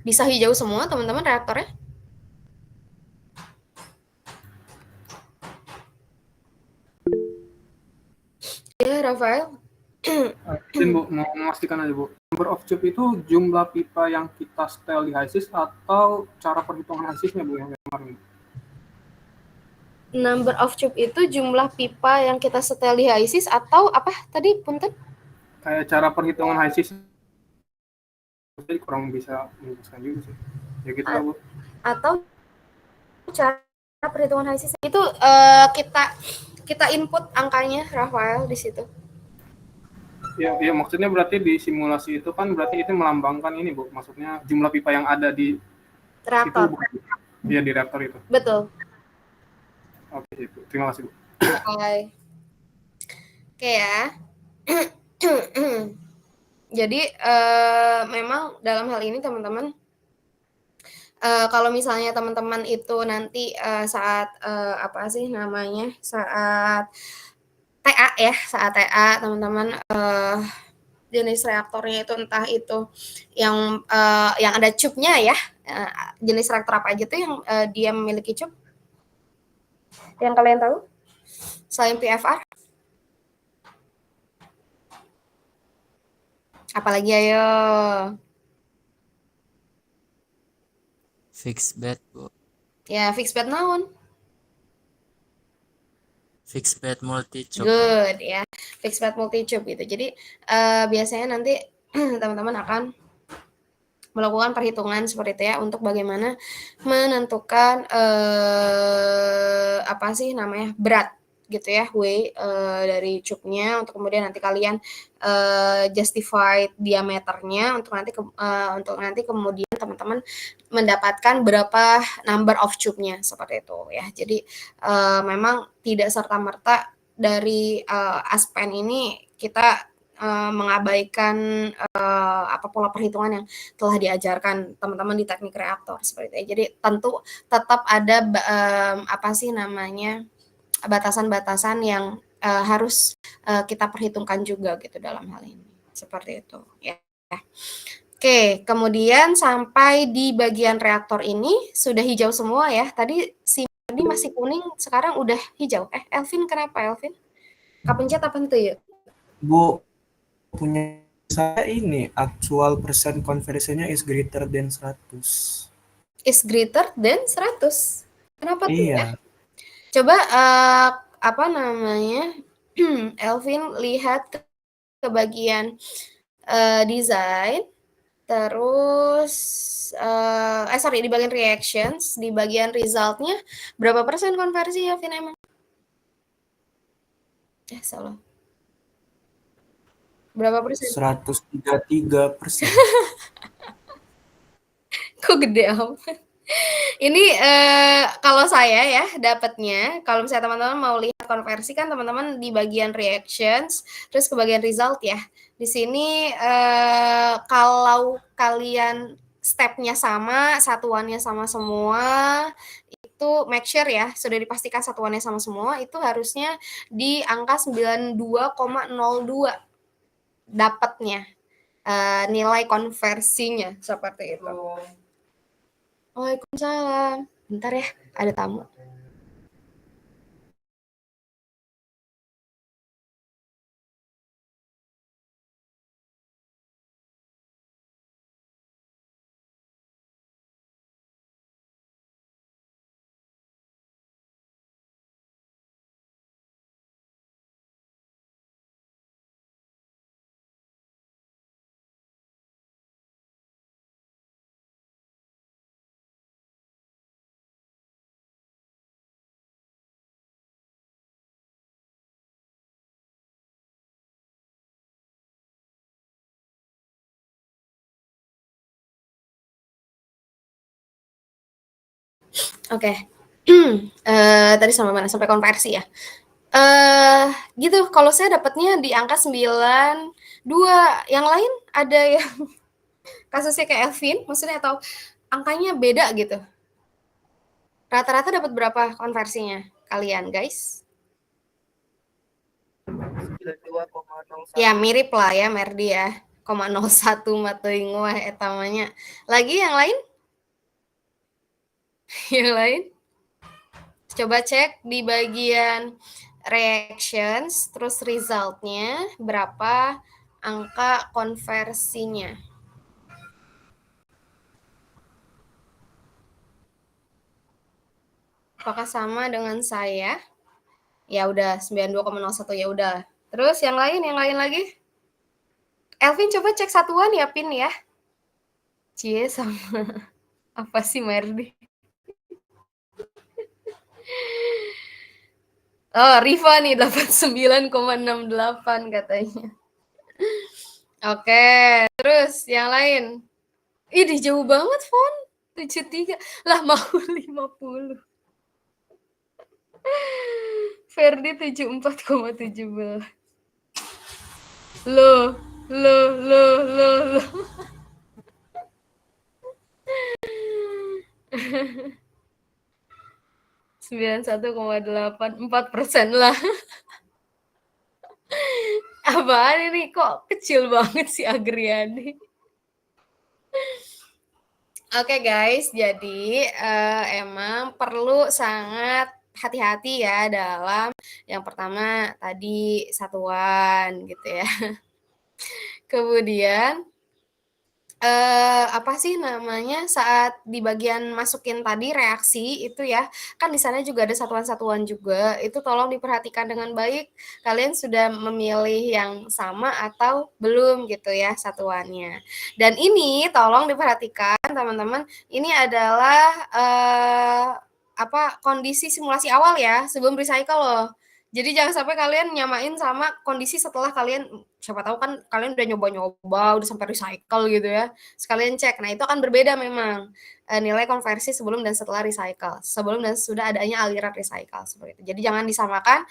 Bisa hijau semua teman-teman reaktornya? Ya, Rafael. Izin Bu, mau memastikan aja Bu. Number of tube itu jumlah pipa yang kita setel di HISIS atau cara perhitungan HISIS-nya Bu yang kemarin? Number of tube itu jumlah pipa yang kita setel di HISIS atau apa tadi, punten? Kayak cara perhitungan HISIS. Jadi kurang bisa menjelaskan juga sih. Ya gitu lah Bu. Atau cara perhitungan HISIS itu kita input angkanya, Rafael, di situ. Ya, maksudnya berarti di simulasi itu kan berarti itu melambangkan ini Bu, maksudnya jumlah pipa yang ada di Reaktor. situ bukan? Iya, di reaktor itu. Betul. Oke, itu. Terima kasih Bu. Oke ya. Jadi memang dalam hal ini teman-teman, kalau misalnya teman-teman itu nanti saat apa sih namanya, saat TA ya, saat TA teman-teman jenis reaktornya itu entah itu yang ada cupnya ya, jenis reaktor apa aja tuh yang dia memiliki cup? Yang kalian tahu? Selain PFR? Apalagi ayo? Fixed bed, Bu. Ya, fixed bed naon? Fixed bed multi tube. Good ya, fixed bed multi tube gitu. Jadi biasanya nanti teman-teman akan melakukan perhitungan seperti itu ya untuk bagaimana menentukan apa sih namanya, berat gitu ya, weight dari cupnya, untuk kemudian nanti kalian justify diameternya untuk nanti kemudian teman-teman mendapatkan berapa number of tube-nya, seperti itu ya. Jadi memang tidak serta-merta dari ASPEN ini kita mengabaikan apa pola perhitungan yang telah diajarkan teman-teman di teknik reaktor seperti itu. Jadi tentu tetap ada apa sih namanya, batasan-batasan yang harus kita perhitungkan juga gitu dalam hal ini. Seperti itu ya. Oke, kemudian sampai di bagian reaktor ini sudah hijau semua ya. Tadi si Mardi masih kuning, sekarang udah hijau. Elvin kenapa Elvin? Kapencet apa itu ya? Bu, punya saya ini actual percent conversionnya is greater than 100. Is greater than 100. Kenapa tuh ya? Iya. Coba apa namanya? Elvin lihat ke bagian design, terus di bagian reactions, di bagian resultnya berapa persen konversi Elvin emang? Salah. Berapa persen? 133%. Kok gede amat? Ini kalau saya ya dapatnya, kalau misalnya teman-teman mau lihat konversi kan teman-teman di bagian reactions, terus ke bagian result ya. Di sini kalau kalian stepnya sama, satuannya sama semua, itu make sure ya, sudah dipastikan satuannya sama semua, itu harusnya di angka 92,02 dapatnya nilai konversinya, seperti itu. Waalaikumsalam. Bentar ya, ada tamu. Oke. Tadi sampai mana? Sampai konversi ya? Gitu, kalau saya dapatnya di angka 92. Yang lain ada yang kasusnya kayak Elvin, maksudnya atau angkanya beda gitu? Rata-rata dapat berapa konversinya kalian, guys? 92,01. Ya mirip lah ya Merdi ya. 0,01 mateuing wah eta mah nya. Lagi yang lain? Yang lain? Coba cek di bagian reactions, terus resultnya berapa angka konversinya. Apakah sama dengan saya? Ya udah 92,01 ya udah. Terus yang lain lagi? Elvin coba cek satuan ya Pin ya. Cie sama apa sih Merdi? Oh, Riva nih dapat 9,68 katanya. Oke, terus yang lain. Ih, jauh banget, Fon. 73. Lah mau 50. Ferdi 74,17. Loh. 91,84% lah. Apaan ini? Kok kecil banget sih Agriani? Oke guys, jadi emang perlu sangat hati-hati ya dalam yang pertama tadi satuan gitu ya. Kemudian apa sih namanya, saat di bagian masukin tadi reaksi itu ya, kan di sana juga ada satuan-satuan juga, itu tolong diperhatikan dengan baik, kalian sudah memilih yang sama atau belum gitu ya satuannya. Dan ini tolong diperhatikan teman-teman, ini adalah kondisi simulasi awal ya, sebelum recycle loh. Jadi jangan sampai kalian nyamain sama kondisi setelah kalian, siapa tahu kan kalian udah nyoba-nyoba, udah sampai recycle gitu ya. Sekalian cek. Nah, itu akan berbeda memang nilai konversi sebelum dan setelah recycle. Sebelum dan sudah adanya aliran recycle seperti itu. Jadi jangan disamakan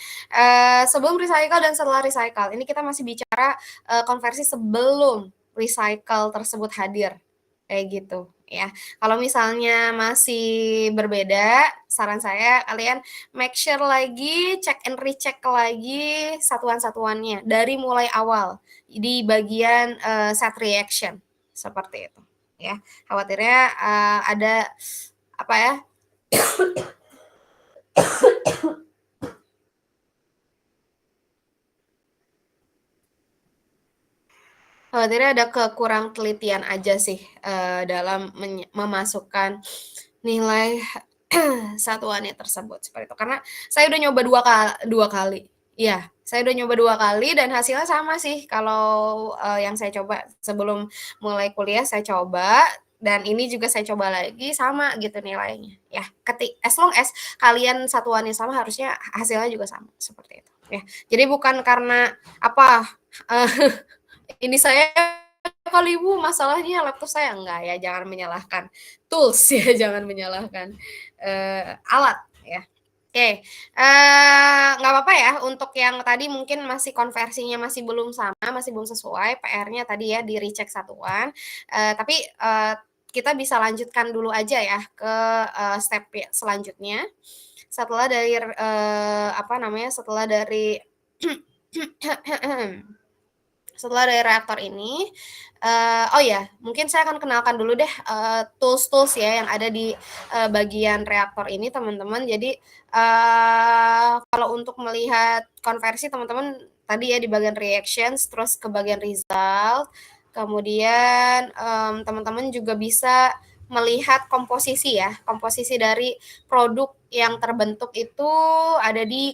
sebelum recycle dan setelah recycle. Ini kita masih bicara konversi sebelum recycle tersebut hadir. Kayak gitu ya. Kalau misalnya masih berbeda, saran saya kalian make sure lagi, check and recheck lagi satuan-satuannya dari mulai awal di bagian set reaction seperti itu ya. Khawatirnya ada apa ya? Khawatirnya ada kekurang telitian aja sih dalam memasukkan nilai satuannya tersebut seperti itu. Karena saya udah nyoba dua kali. Iya, saya udah nyoba 2 kali dan hasilnya sama sih. Kalau yang saya coba sebelum mulai kuliah saya coba dan ini juga saya coba lagi sama gitu nilainya. Ya, as long as kalian satuannya sama harusnya hasilnya juga sama seperti itu ya. Jadi bukan karena apa ini saya kali Bu masalahnya laptop saya, enggak ya, jangan menyalahkan tools ya, jangan menyalahkan alat ya. Oke, nggak apa-apa ya untuk yang tadi mungkin masih konversinya masih belum sama, masih belum sesuai, PR-nya tadi ya di-recheck satuan, tapi kita bisa lanjutkan dulu aja ya ke step selanjutnya. Setelah dari setelah dari setelah dari reaktor ini, oh ya, mungkin saya akan kenalkan dulu deh tools-tools ya yang ada di bagian reaktor ini, teman-teman. Jadi kalau untuk melihat konversi, teman-teman tadi ya di bagian reactions, terus ke bagian result, kemudian teman-teman juga bisa melihat komposisi ya, komposisi dari produk yang terbentuk itu ada di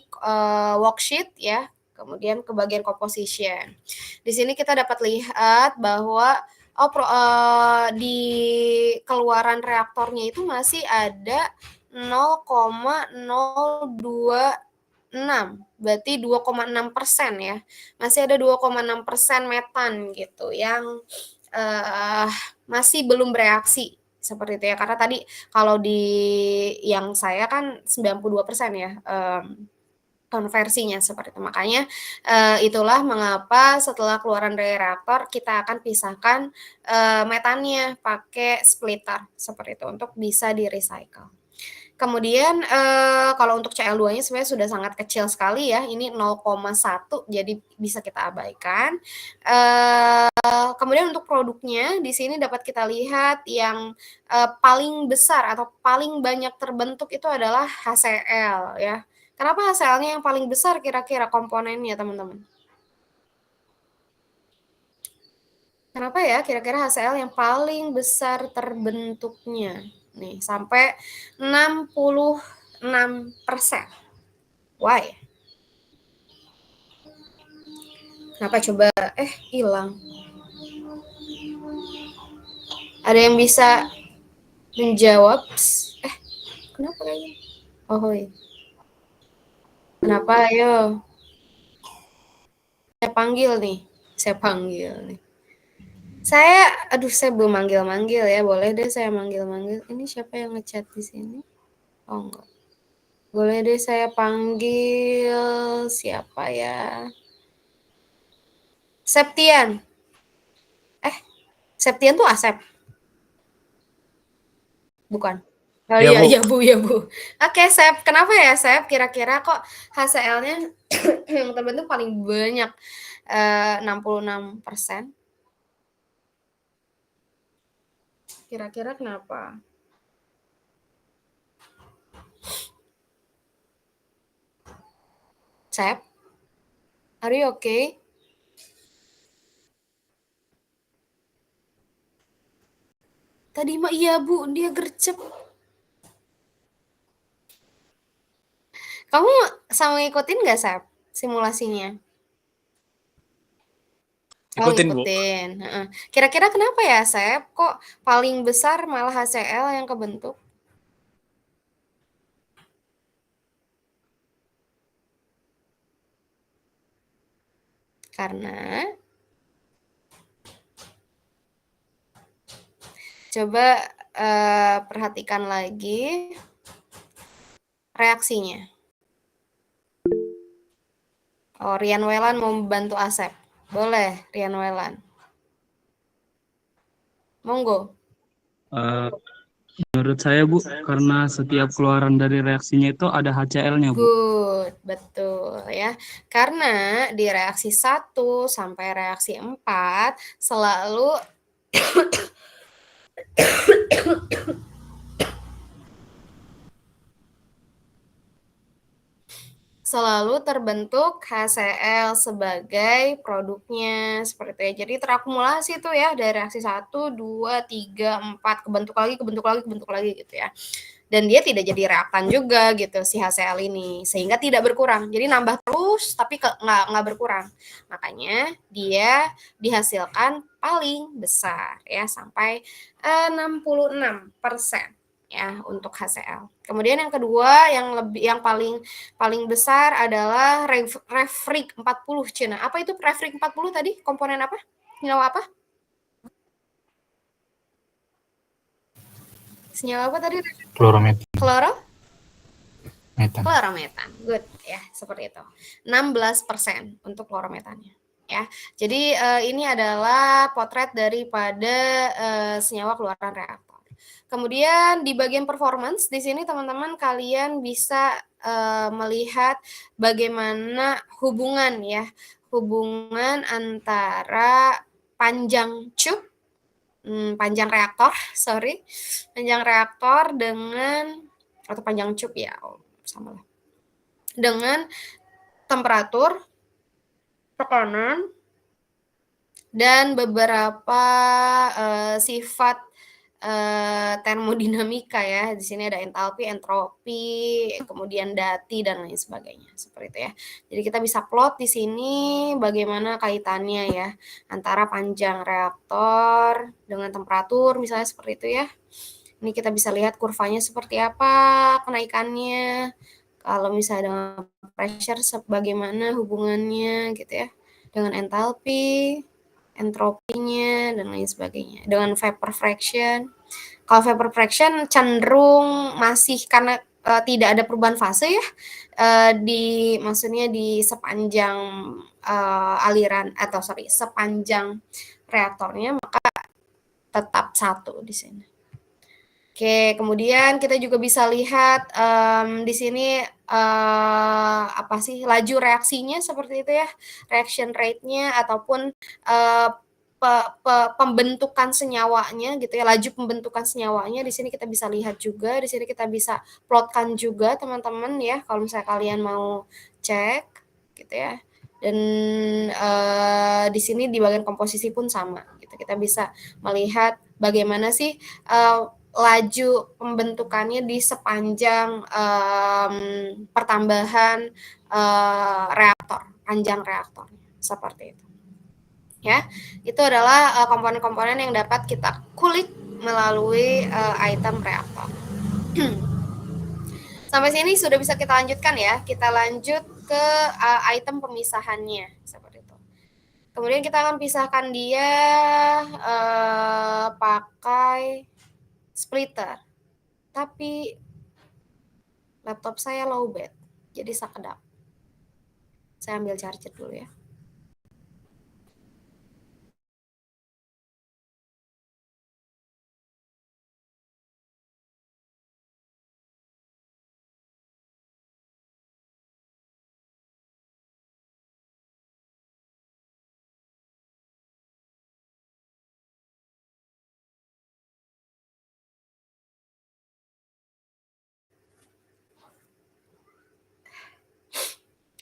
worksheet ya. Kemudian ke bagian composition. Di sini kita dapat lihat bahwa di keluaran reaktornya itu masih ada 0,026, berarti 2,6% ya. Masih ada 2,6% metan gitu yang masih belum bereaksi seperti itu ya. Karena tadi kalau di yang saya kan 92% ya, konversinya seperti itu. Makanya, itulah mengapa setelah keluaran dari reaktor kita akan pisahkan, metannya pakai splitter, seperti itu, untuk bisa di-recycle. Kemudian, kalau untuk Cl2-nya sebenarnya sudah sangat kecil sekali ya, ini 0,1 jadi bisa kita abaikan. Kemudian untuk produknya di sini dapat kita lihat yang, paling besar atau paling banyak terbentuk itu adalah HCl ya. Kenapa HCl-nya yang paling besar kira-kira komponennya teman-teman? Kenapa ya kira-kira HCl yang paling besar terbentuknya? Nih, sampai 66%. Why? Kenapa coba? Hilang. Ada yang bisa menjawab? Kenapa kayaknya? Oh, iya. Kenapa? Ayo. Saya panggil nih. Saya belum manggil-manggil ya. Boleh deh saya manggil-manggil. Ini siapa yang ngechat di sini? Oh, enggak. Boleh deh saya panggil siapa ya? Septian. Septian tuh Asep. Bukan. Oh Ya, iya, Bu. iya Bu. Oke, Sep. Kenapa ya, Sep? Kira-kira kok HCl-nya yang terbentuk paling banyak, 66%? Kira-kira kenapa? Sep? Are you okay? Tadi mah iya, Bu, dia gercep. Kamu sama ngikutin nggak, Sep, simulasinya? Oh, Ikutin, Bu. ngikutin, heeh. Kira-kira kenapa ya, Sep, kok paling besar malah HCl yang kebentuk? Karena coba, perhatikan lagi reaksinya. Oh, Rian Welan mau membantu Asep. Boleh, Rian Welan. Monggo. Menurut saya, Bu, karena setiap keluaran dari reaksinya itu ada HCl-nya, Bu. Good, betul ya. Karena di reaksi 1 sampai reaksi 4 selalu selalu terbentuk HCl sebagai produknya, seperti itu ya. Jadi terakumulasi tuh ya dari reaksi 1, 2, 3, 4, kebentuk lagi gitu ya. Dan dia tidak jadi reaktan juga gitu si HCl ini, sehingga tidak berkurang. Jadi nambah terus tapi nggak berkurang. Makanya dia dihasilkan paling besar ya, sampai 66% ya untuk HCl. Kemudian yang kedua yang paling besar adalah refrik 40 Cina. Apa itu refrik 40 tadi? Komponen apa? Senyawa apa? Senyawa apa tadi? Klorometan. Klorometan. Good ya, seperti itu. 16% untuk klorometannya ya. Jadi ini adalah potret daripada senyawa keluaran reaktor. Kemudian di bagian performance di sini teman-teman kalian bisa melihat bagaimana hubungan antara panjang reaktor dengan atau panjang cup ya, samalah. Dengan temperatur, tekanan, dan beberapa sifat termodinamika ya. Di sini ada entalpi, entropi, kemudian dati dan lain sebagainya. Seperti itu ya. Jadi kita bisa plot di sini bagaimana kaitannya ya antara panjang reaktor dengan temperatur misalnya seperti itu ya. Ini kita bisa lihat kurvanya seperti apa kenaikannya. Kalau misalnya dengan pressure bagaimana hubungannya gitu ya. Dengan entalpi, entropinya dan lain sebagainya. Dengan vapor fraction. Kalau vapor fraction cenderung masih karena tidak ada perubahan fase ya, maksudnya di sepanjang aliran atau sepanjang reaktornya, maka tetap 1 di sini. Oke, kemudian kita juga bisa lihat di sini apa sih laju reaksinya seperti itu ya, reaction rate-nya ataupun pembentukan senyawanya gitu ya, laju pembentukan senyawanya di sini kita bisa lihat juga, di sini kita bisa plotkan juga teman-teman ya, kalau misalnya kalian mau cek gitu ya. Dan di sini di bagian komposisi pun sama gitu, kita bisa melihat bagaimana sih laju pembentukannya di sepanjang pertambahan reaktor, panjang reaktornya seperti itu. Ya, itu adalah komponen-komponen yang dapat kita kulik melalui item reaktor. Sampai sini sudah bisa kita lanjutkan ya. Kita lanjut ke item pemisahannya seperti itu. Kemudian kita akan pisahkan dia pakai splitter. Tapi laptop saya lowbat, jadi sekedap. Saya ambil charger dulu ya.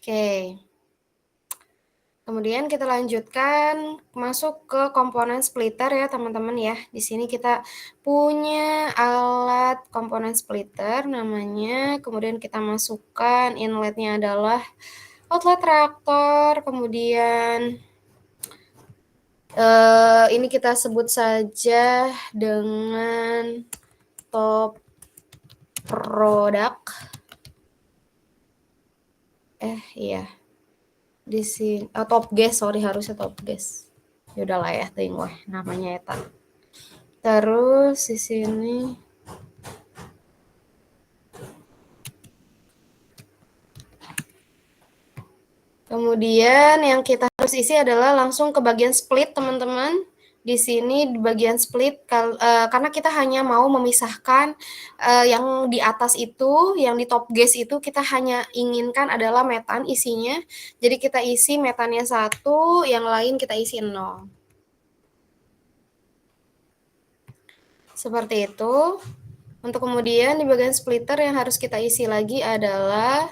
Oke. Kemudian kita lanjutkan masuk ke komponen splitter ya teman-teman ya. Di sini kita punya alat komponen splitter namanya. Kemudian kita masukkan inletnya adalah outlet reaktor. Kemudian ini kita sebut saja dengan top product. Iya. Di sini top gas, harusnya top gas. Ya udahlah ya, teuing weh namanya eta. Terus di sini kemudian yang kita harus isi adalah langsung ke bagian split, teman-teman. Di sini di bagian split karena kita hanya mau memisahkan yang di atas itu, yang di top gas itu kita hanya inginkan adalah metan isinya. Jadi kita isi metannya 1, yang lain kita isi 0. Seperti itu. Untuk kemudian di bagian splitter yang harus kita isi lagi adalah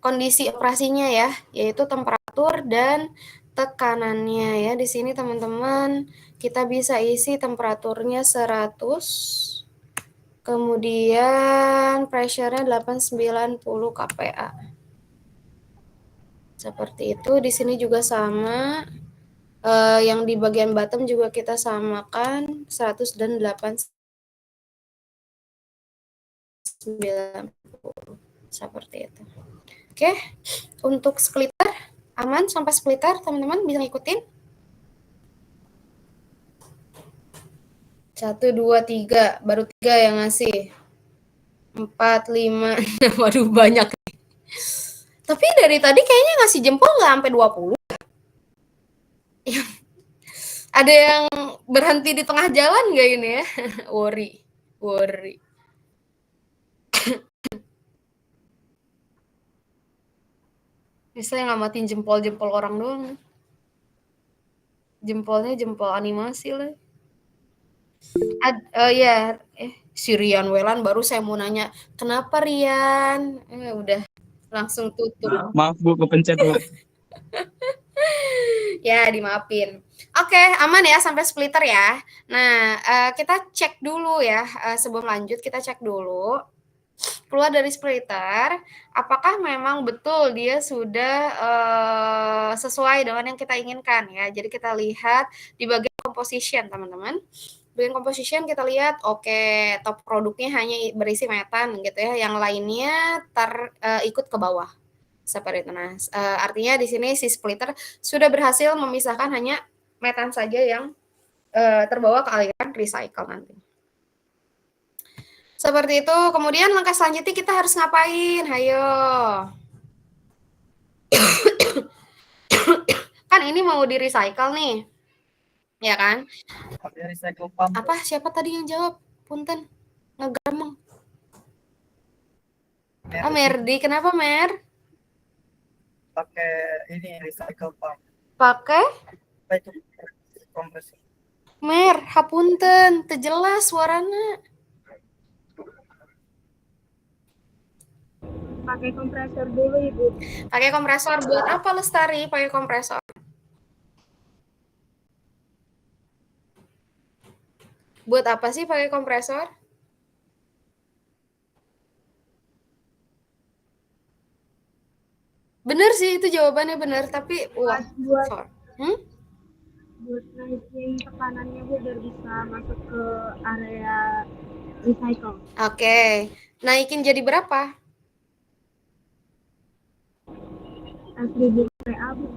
kondisi operasinya ya, yaitu temperatur dan tekanannya ya. Di sini teman-teman kita bisa isi temperaturnya 100, kemudian pressure-nya 890 kPa. Seperti itu. Di sini juga sama. Yang di bagian bottom juga kita samakan 100 dan 890. Seperti itu. Oke, untuk splitter aman sampai splitter, teman-teman bisa ngikutin. 1, 2, 3, baru 3 yang ngasih. 4, 5, waduh banyak. Tapi dari tadi kayaknya ngasih jempol nggak sampai 20. Ada yang berhenti di tengah jalan nggak ini ya? Worry. Bisa ngamatin jempol-jempol orang doang. Jempolnya jempol animasi lah. Ya, si Rian Welan baru saya mau nanya, kenapa Rian? Udah langsung tutup. Maaf Bu, kepencet Bu. Ya, dimaafin. Oke, aman ya sampai splitter ya. Nah, kita cek dulu ya. Sebelum lanjut, kita cek dulu. Keluar dari splitter, apakah memang betul dia sudah sesuai dengan yang kita inginkan ya. Jadi kita lihat di bagian composition, teman-teman. Bagian composition kita lihat, oke, top produknya hanya berisi metan gitu ya. Yang lainnya ikut ke bawah. Seperti itu. Nah, artinya di sini si splitter sudah berhasil memisahkan hanya metan saja yang terbawa ke aliran recycle nanti. Seperti itu. Kemudian langkah selanjutnya kita harus ngapain? Hayo. Kan ini mau di-recycle nih. Ya kan? Pakai recycle pump. Apa? Siapa tadi yang jawab? Punten. Ngegremeng. Ah, Merdi. Kenapa, Mer? Pakai ini recycle pump. Pakai? Itu kompresor. Mer, hapunten. Tejelas suaranya. Pakai kompresor dulu, Ibu. Pakai kompresor. Buat apa Lestari pakai kompresor? Buat apa sih pakai kompresor? Bener sih, itu jawabannya bener. Tapi, wah. Buat buat naikin tekanannya, Bu, biar bisa masuk ke area recycle. Oke. Naikin jadi berapa? 1000 PA, Bu.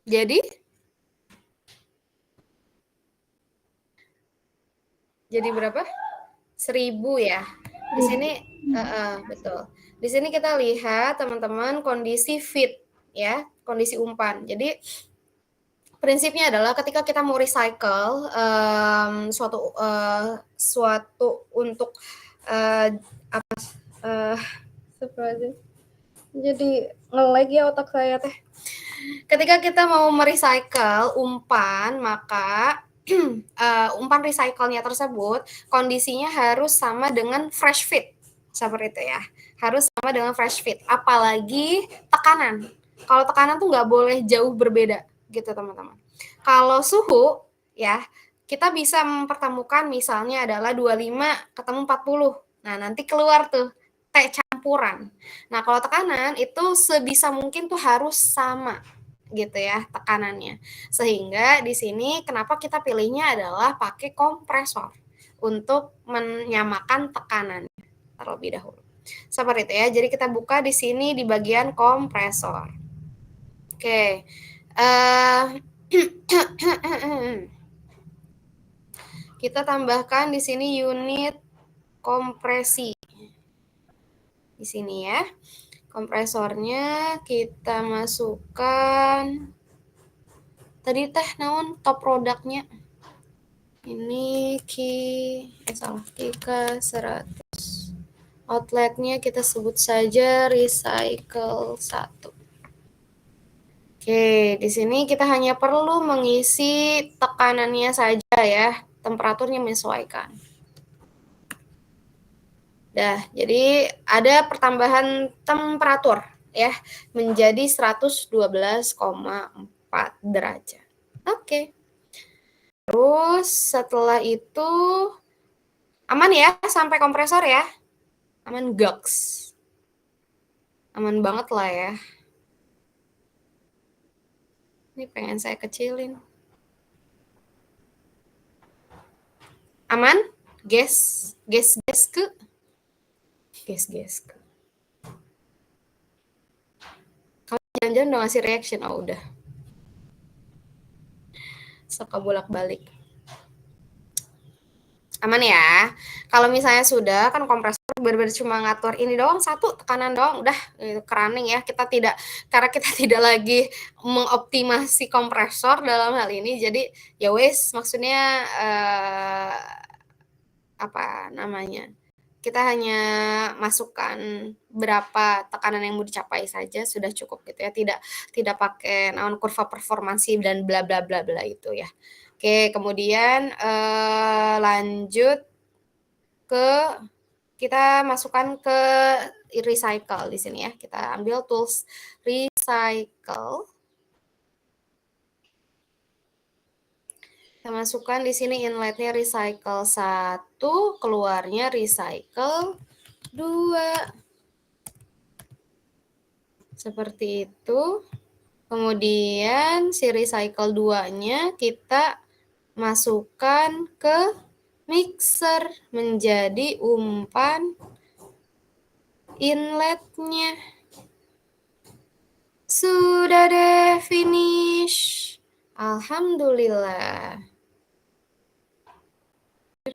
Jadi? Jadi berapa? 1000 ya. Di sini betul. Di sini kita lihat teman-teman kondisi feed ya, kondisi umpan. Jadi prinsipnya adalah ketika kita mau recycle suatu untuk jadi nge-lag ya otak saya teh. Ketika kita mau merecycle umpan, maka umpan recycle-nya tersebut kondisinya harus sama dengan fresh feed. Seperti itu ya. Harus sama dengan fresh feed. Apalagi tekanan. Kalau tekanan tuh nggak boleh jauh berbeda gitu teman-teman. Kalau suhu ya, kita bisa mempertemukan misalnya adalah 25 ketemu 40. Nah, nanti keluar tuh teh campuran. Nah, kalau tekanan itu sebisa mungkin tuh harus sama gitu ya tekanannya. Sehingga di sini kenapa kita pilihnya adalah pakai kompresor untuk menyamakan tekanannya terlebih dahulu. Seperti itu ya. Jadi kita buka di sini di bagian kompresor. Oke. Kita tambahkan di sini unit kompresi. Di sini ya. Kompresornya kita masukkan. Tadi teh naon top produknya. Ini Kika 100. Outletnya kita sebut saja recycle 1. Oke, di sini kita hanya perlu mengisi tekanannya saja ya, temperaturnya menyesuaikan. Dah, jadi ada pertambahan temperatur ya, menjadi 112,4 derajat. Oke. Terus setelah itu aman ya sampai kompresor ya? Aman goks. Aman banget lah ya. Ini pengen saya kecilin. Aman? Guess ke? Guess ke. Kamu jangan-jangan udah ngasih reaction? Oh, udah. Suka bolak-balik. Aman ya. Kalau misalnya sudah, kan kompresor benar-benar cuma ngatur ini doang, satu tekanan doang, udah keranning ya. Karena kita tidak lagi mengoptimasi kompresor dalam hal ini, jadi ya wes, maksudnya kita hanya masukkan berapa tekanan yang mau dicapai saja sudah cukup gitu ya, tidak pakai kurva performansi dan bla bla bla bla itu ya. Oke, kemudian lanjut ke kita masukkan ke recycle di sini ya. Kita ambil tools recycle. Kita masukkan di sini inletnya recycle 1, keluarnya recycle 2. Seperti itu. Kemudian si recycle 2-nya kita masukkan ke mixer menjadi umpan inletnya. Sudah deh finish. Alhamdulillah.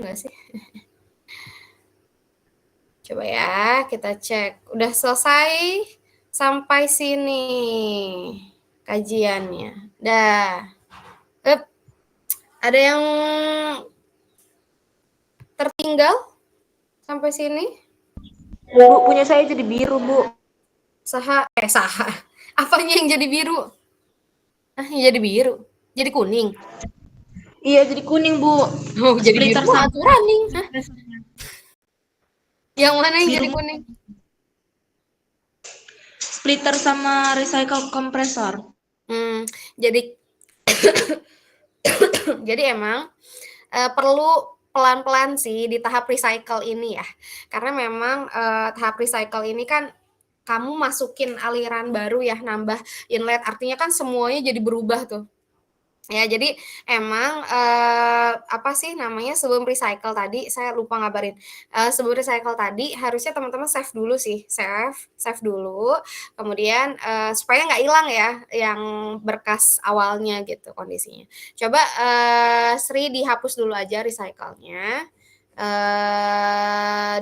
nggak sih? Coba ya, kita cek. Udah selesai sampai sini kajiannya. Dah. Ada yang tertinggal sampai sini? Bu, punya saya jadi biru, Bu. Saha. Apanya yang jadi biru? Yang jadi biru? Jadi kuning? Iya, jadi kuning, Bu. Oh, jadi Splitter biru sama aturan nih. Yang mana yang jadi kuning? Splitter sama recycle kompresor. Jadi jadi emang perlu pelan-pelan sih di tahap recycle ini ya. Karena memang tahap recycle ini kan kamu masukin aliran baru ya, nambah inlet, artinya kan semuanya jadi berubah tuh. Ya, jadi emang apa sih namanya, sebelum recycle tadi saya lupa ngabarin. Sebelum recycle tadi harusnya teman-teman save dulu sih, save dulu. Kemudian supaya nggak hilang ya yang berkas awalnya gitu kondisinya. Coba Sri dihapus dulu aja recycle-nya.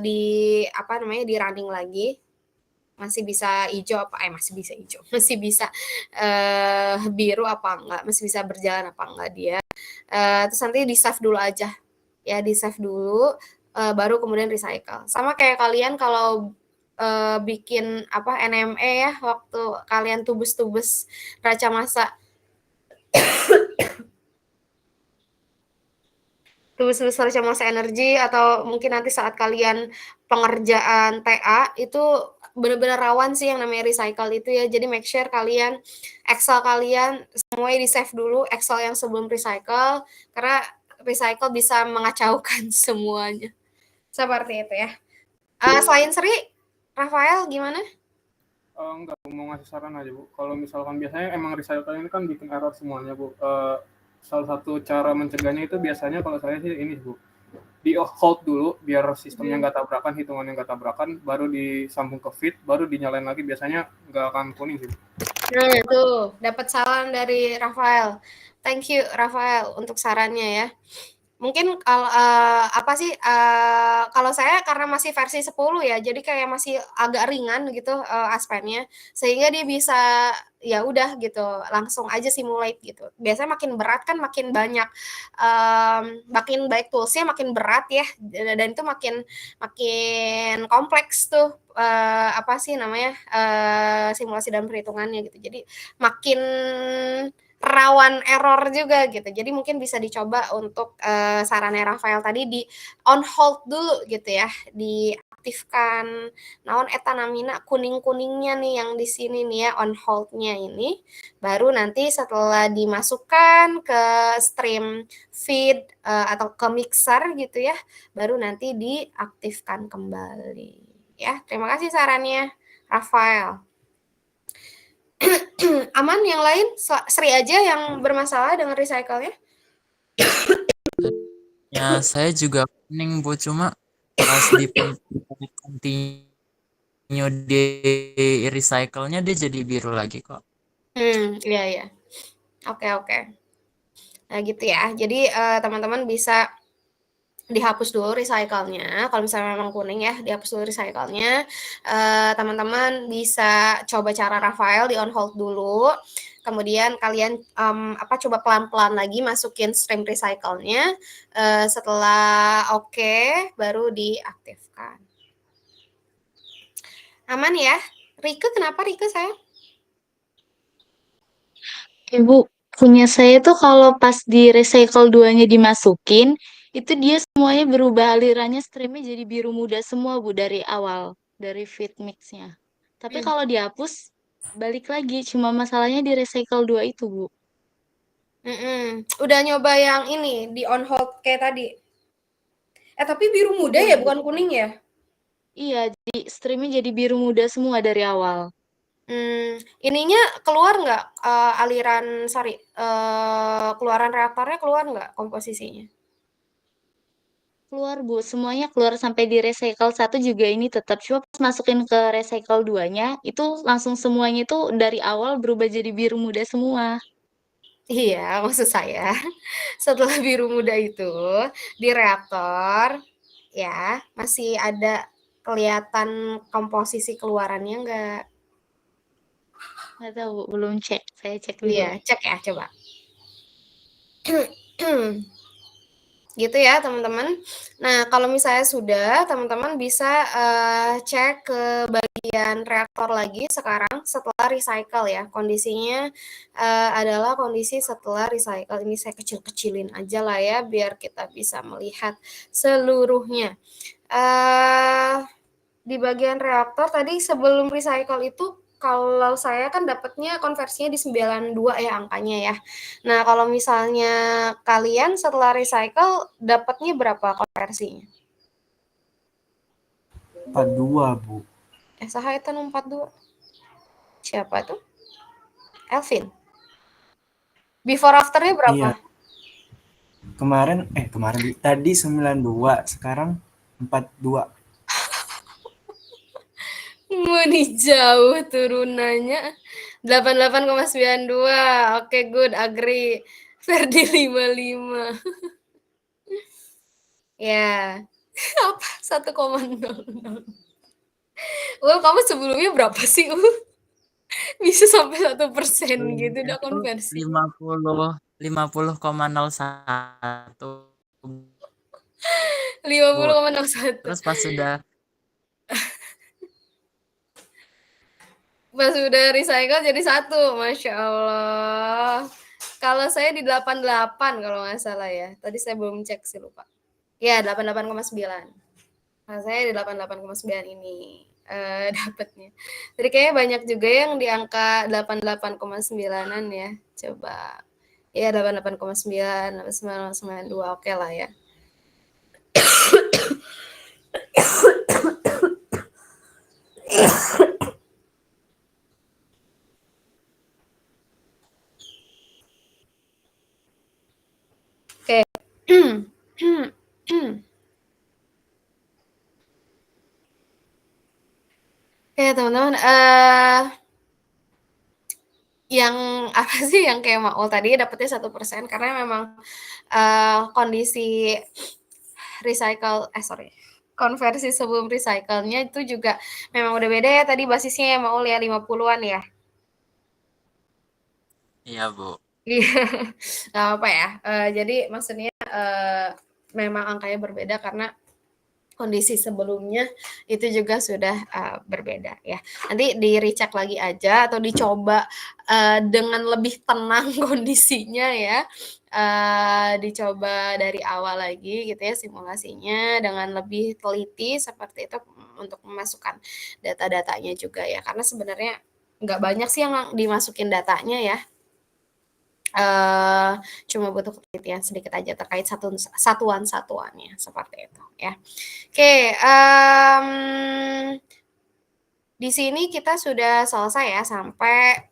Di apa namanya, di running lagi. Masih bisa hijau apa masih bisa hijau, masih bisa biru apa enggak, masih bisa berjalan apa enggak dia. Terus nanti di save dulu aja ya, di save dulu baru kemudian recycle. Sama kayak kalian kalau bikin apa NME ya, waktu kalian tubus raca massa tubus raca massa energi, atau mungkin nanti saat kalian pengerjaan TA itu benar-benar rawan sih yang namanya recycle itu ya. Jadi make sure kalian Excel kalian semuanya di save dulu, Excel yang sebelum recycle, karena recycle bisa mengacaukan semuanya. Seperti itu ya. Selain Sri, Rafael gimana? Enggak, mau ngasih saran aja, Bu. Kalau misalkan biasanya emang recycle ini kan bikin error semuanya, Bu. Salah satu cara mencegahnya itu biasanya kalau saya sih ini, Bu. Di hold dulu biar sistemnya nggak tabrakan, hitungannya nggak tabrakan, baru disambung ke feed, baru dinyalain lagi, biasanya nggak akan kuning sih. Nah, tuh dapat saran dari Rafael. Thank you Rafael untuk sarannya ya. Mungkin kalau apa sih, kalau saya karena masih versi 10 ya, jadi kayak masih agak ringan gitu aspennya, sehingga dia bisa ya udah gitu, langsung aja simulate gitu. Biasanya makin berat kan makin banyak, makin baik toolsnya makin berat ya, dan itu makin kompleks tuh apa sih namanya, simulasi dan perhitungannya gitu. Jadi makin rawan error juga gitu. Jadi mungkin bisa dicoba untuk sarannya Rafael tadi di on hold dulu gitu ya, diaktifkan naon eta namina kuning-kuningnya nih yang di sini nih ya, on hold-nya ini. Baru nanti setelah dimasukkan ke stream feed atau ke mixer gitu ya, baru nanti diaktifkan kembali. Ya, terima kasih sarannya Rafael. Aman yang lain? Sri aja yang bermasalah dengan recycle-nya? Ya, saya juga kuning, Bu. Cuma pas di continue di recycle-nya dia jadi biru lagi kok. Iya. Oke. Nah gitu ya. Jadi teman-teman bisa dihapus dulu recycle-nya. Kalau misalnya memang kuning ya, dihapus dulu recycle-nya. Teman-teman bisa coba cara Rafael di on hold dulu. Kemudian kalian coba pelan-pelan lagi masukin stream recycle-nya. Setelah oke, baru diaktifkan. Aman ya? Rike, kenapa Rike saya? Ibu, punya saya tuh kalau pas di recycle 2-nya dimasukin, itu dia semuanya berubah alirannya, streamnya jadi biru muda semua, Bu, dari awal, dari feed mix-nya. Tapi kalau dihapus, balik lagi, cuma masalahnya di recycle 2 itu, Bu. Udah nyoba yang ini, di on hold kayak tadi? Tapi biru muda ya, bukan kuning ya? Iya, jadi streamnya jadi biru muda semua dari awal. Ininya keluar nggak keluaran reaktornya keluar nggak komposisinya? Keluar, Bu, semuanya keluar sampai di recycle 1 juga ini tetap. Cuma pas masukin ke recycle 2-nya, itu langsung semuanya itu dari awal berubah jadi biru muda semua. Iya, maksud saya setelah biru muda itu di reaktor ya masih ada kelihatan komposisi keluarannya nggak? Nggak tahu, belum cek. Saya cek Iya, dulu. cek ya coba. Gitu ya teman-teman. Nah kalau misalnya sudah, teman-teman bisa cek ke bagian reaktor lagi sekarang setelah recycle ya. Kondisinya adalah kondisi setelah recycle. Ini saya kecil-kecilin aja lah ya biar kita bisa melihat seluruhnya. Di bagian reaktor tadi sebelum recycle itu kalau saya kan dapatnya konversinya di 92 ya angkanya ya. Nah, kalau misalnya kalian setelah recycle dapatnya berapa konversinya? 42, Bu. Saha eta nu 42? Siapa tuh? Elvin. Before after-nya berapa? Iya. Kemarin tadi 92, sekarang 42. Meni jauh turunannya 88,92. Oke, good, agree. Ferdi 55. Ya. Apa? 1,00. Kamu sebelumnya berapa sih? Bisa sampai 1% gitu udah konversi. 50,01. 50,01. Terus pas sudah recycle jadi 1, Masya Allah. Kalau saya di 88 kalau nggak salah ya. Tadi saya belum cek sih lupa. Ya 88,9. Nah, saya di 88,9 ini dapatnya. Jadi kayaknya banyak juga yang di angka 88,9-an ya. Coba. Ya 88,9, 89,92 oke lah ya. Oke. Oke, teman-teman, yang apa sih yang kayak Maul tadi dapetnya 1% karena memang kondisi konversi sebelum recycle-nya itu juga memang udah beda ya tadi basisnya ya Maul ya 50-an ya. iya, Bu. Iya, nggak apa ya. Jadi maksudnya memang angkanya berbeda karena kondisi sebelumnya itu juga sudah berbeda ya. Nanti di-recheck lagi aja atau dicoba dengan lebih tenang kondisinya ya. Dicoba dari awal lagi gitu ya simulasinya dengan lebih teliti seperti itu untuk memasukkan data-datanya juga ya. Karena sebenarnya nggak banyak sih yang dimasukin datanya ya. Cuma butuh penelitian sedikit aja terkait satuan-satuannya seperti itu ya. Oke, di sini kita sudah selesai ya sampai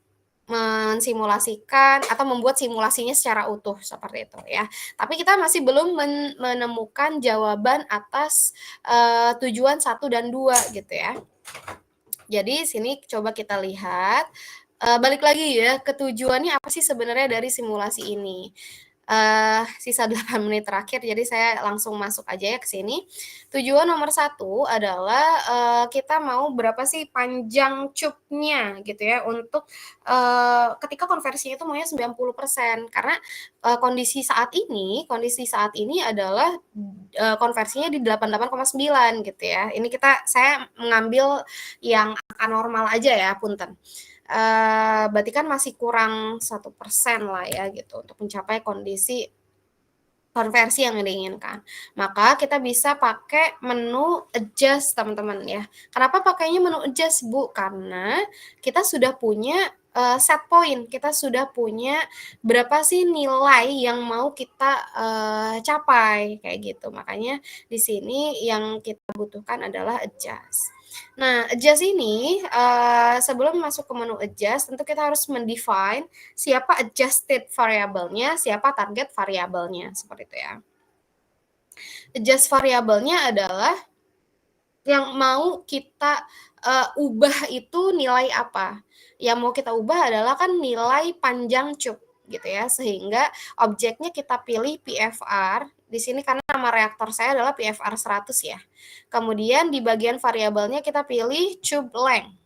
mensimulasikan atau membuat simulasinya secara utuh seperti itu ya. Tapi kita masih belum menemukan jawaban atas tujuan 1 dan 2 gitu ya. Jadi sini coba kita lihat balik lagi ya ke tujuannya apa sih sebenarnya dari simulasi ini. Sisa 8 menit terakhir jadi saya langsung masuk aja ya ke sini. Tujuan nomor 1 adalah kita mau berapa sih panjang cupnya gitu ya untuk ketika konversinya itu maunya 90% karena kondisi saat ini adalah konversinya di 88,9 gitu ya. Ini saya mengambil yang angka normal aja ya, punten. Berarti kan masih kurang 1% lah ya gitu untuk mencapai kondisi konversi yang diinginkan. Maka kita bisa pakai menu adjust teman-teman ya. Kenapa pakainya menu adjust Bu? Karena kita sudah punya set point, kita sudah punya berapa sih nilai yang mau kita capai kayak gitu. Makanya di sini yang kita butuhkan adalah adjust. Nah, adjust ini sebelum masuk ke menu adjust, tentu kita harus mendefine siapa adjusted variabelnya, siapa target variabelnya, seperti itu ya. Adjust variabelnya adalah yang mau kita ubah itu nilai apa? Yang mau kita ubah adalah kan nilai panjang cup. gitu ya, sehingga objeknya kita pilih PFR di sini karena nama reaktor saya adalah PFR 100 ya. Kemudian di bagian variabelnya kita pilih tube length.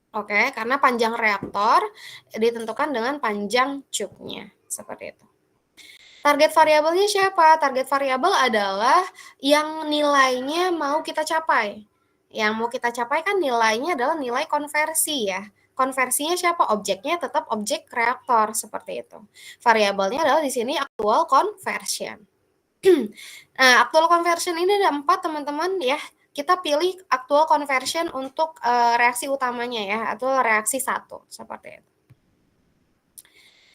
Oke, karena panjang reaktor ditentukan dengan panjang tube-nya seperti itu. Target variabelnya siapa? Target variabel adalah yang nilainya mau kita capai. Yang mau kita capai kan nilainya adalah nilai konversi ya. Konversinya siapa? Objeknya tetap objek reaktor seperti itu. Variabelnya adalah di sini actual conversion. Nah, actual conversion ini ada 4 teman-teman ya. Kita pilih actual conversion untuk reaksi utamanya ya, atau reaksi 1 seperti itu.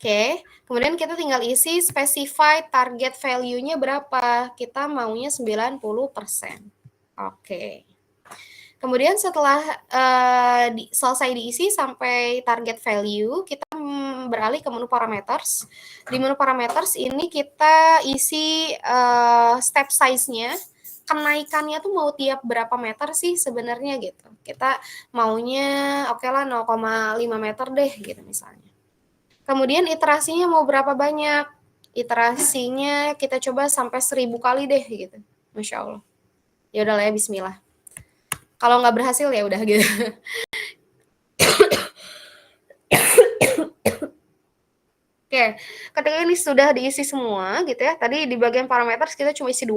Oke, kemudian kita tinggal isi specify target value-nya berapa. Kita maunya 90%. Oke. Kemudian setelah selesai diisi sampai target value, kita beralih ke menu parameters. Di menu parameters ini kita isi step size-nya. Kenaikannya tuh mau tiap berapa meter sih sebenarnya gitu. Kita maunya oke lah 0,5 meter deh gitu misalnya. Kemudian iterasinya mau berapa banyak? Iterasinya kita coba sampai 1000 kali deh gitu. Masya Allah. Ya udah lah ya, bismillah. Kalau nggak berhasil ya udah gitu. Oke, ketika ini sudah diisi semua gitu ya. Tadi di bagian parameter kita cuma isi 2,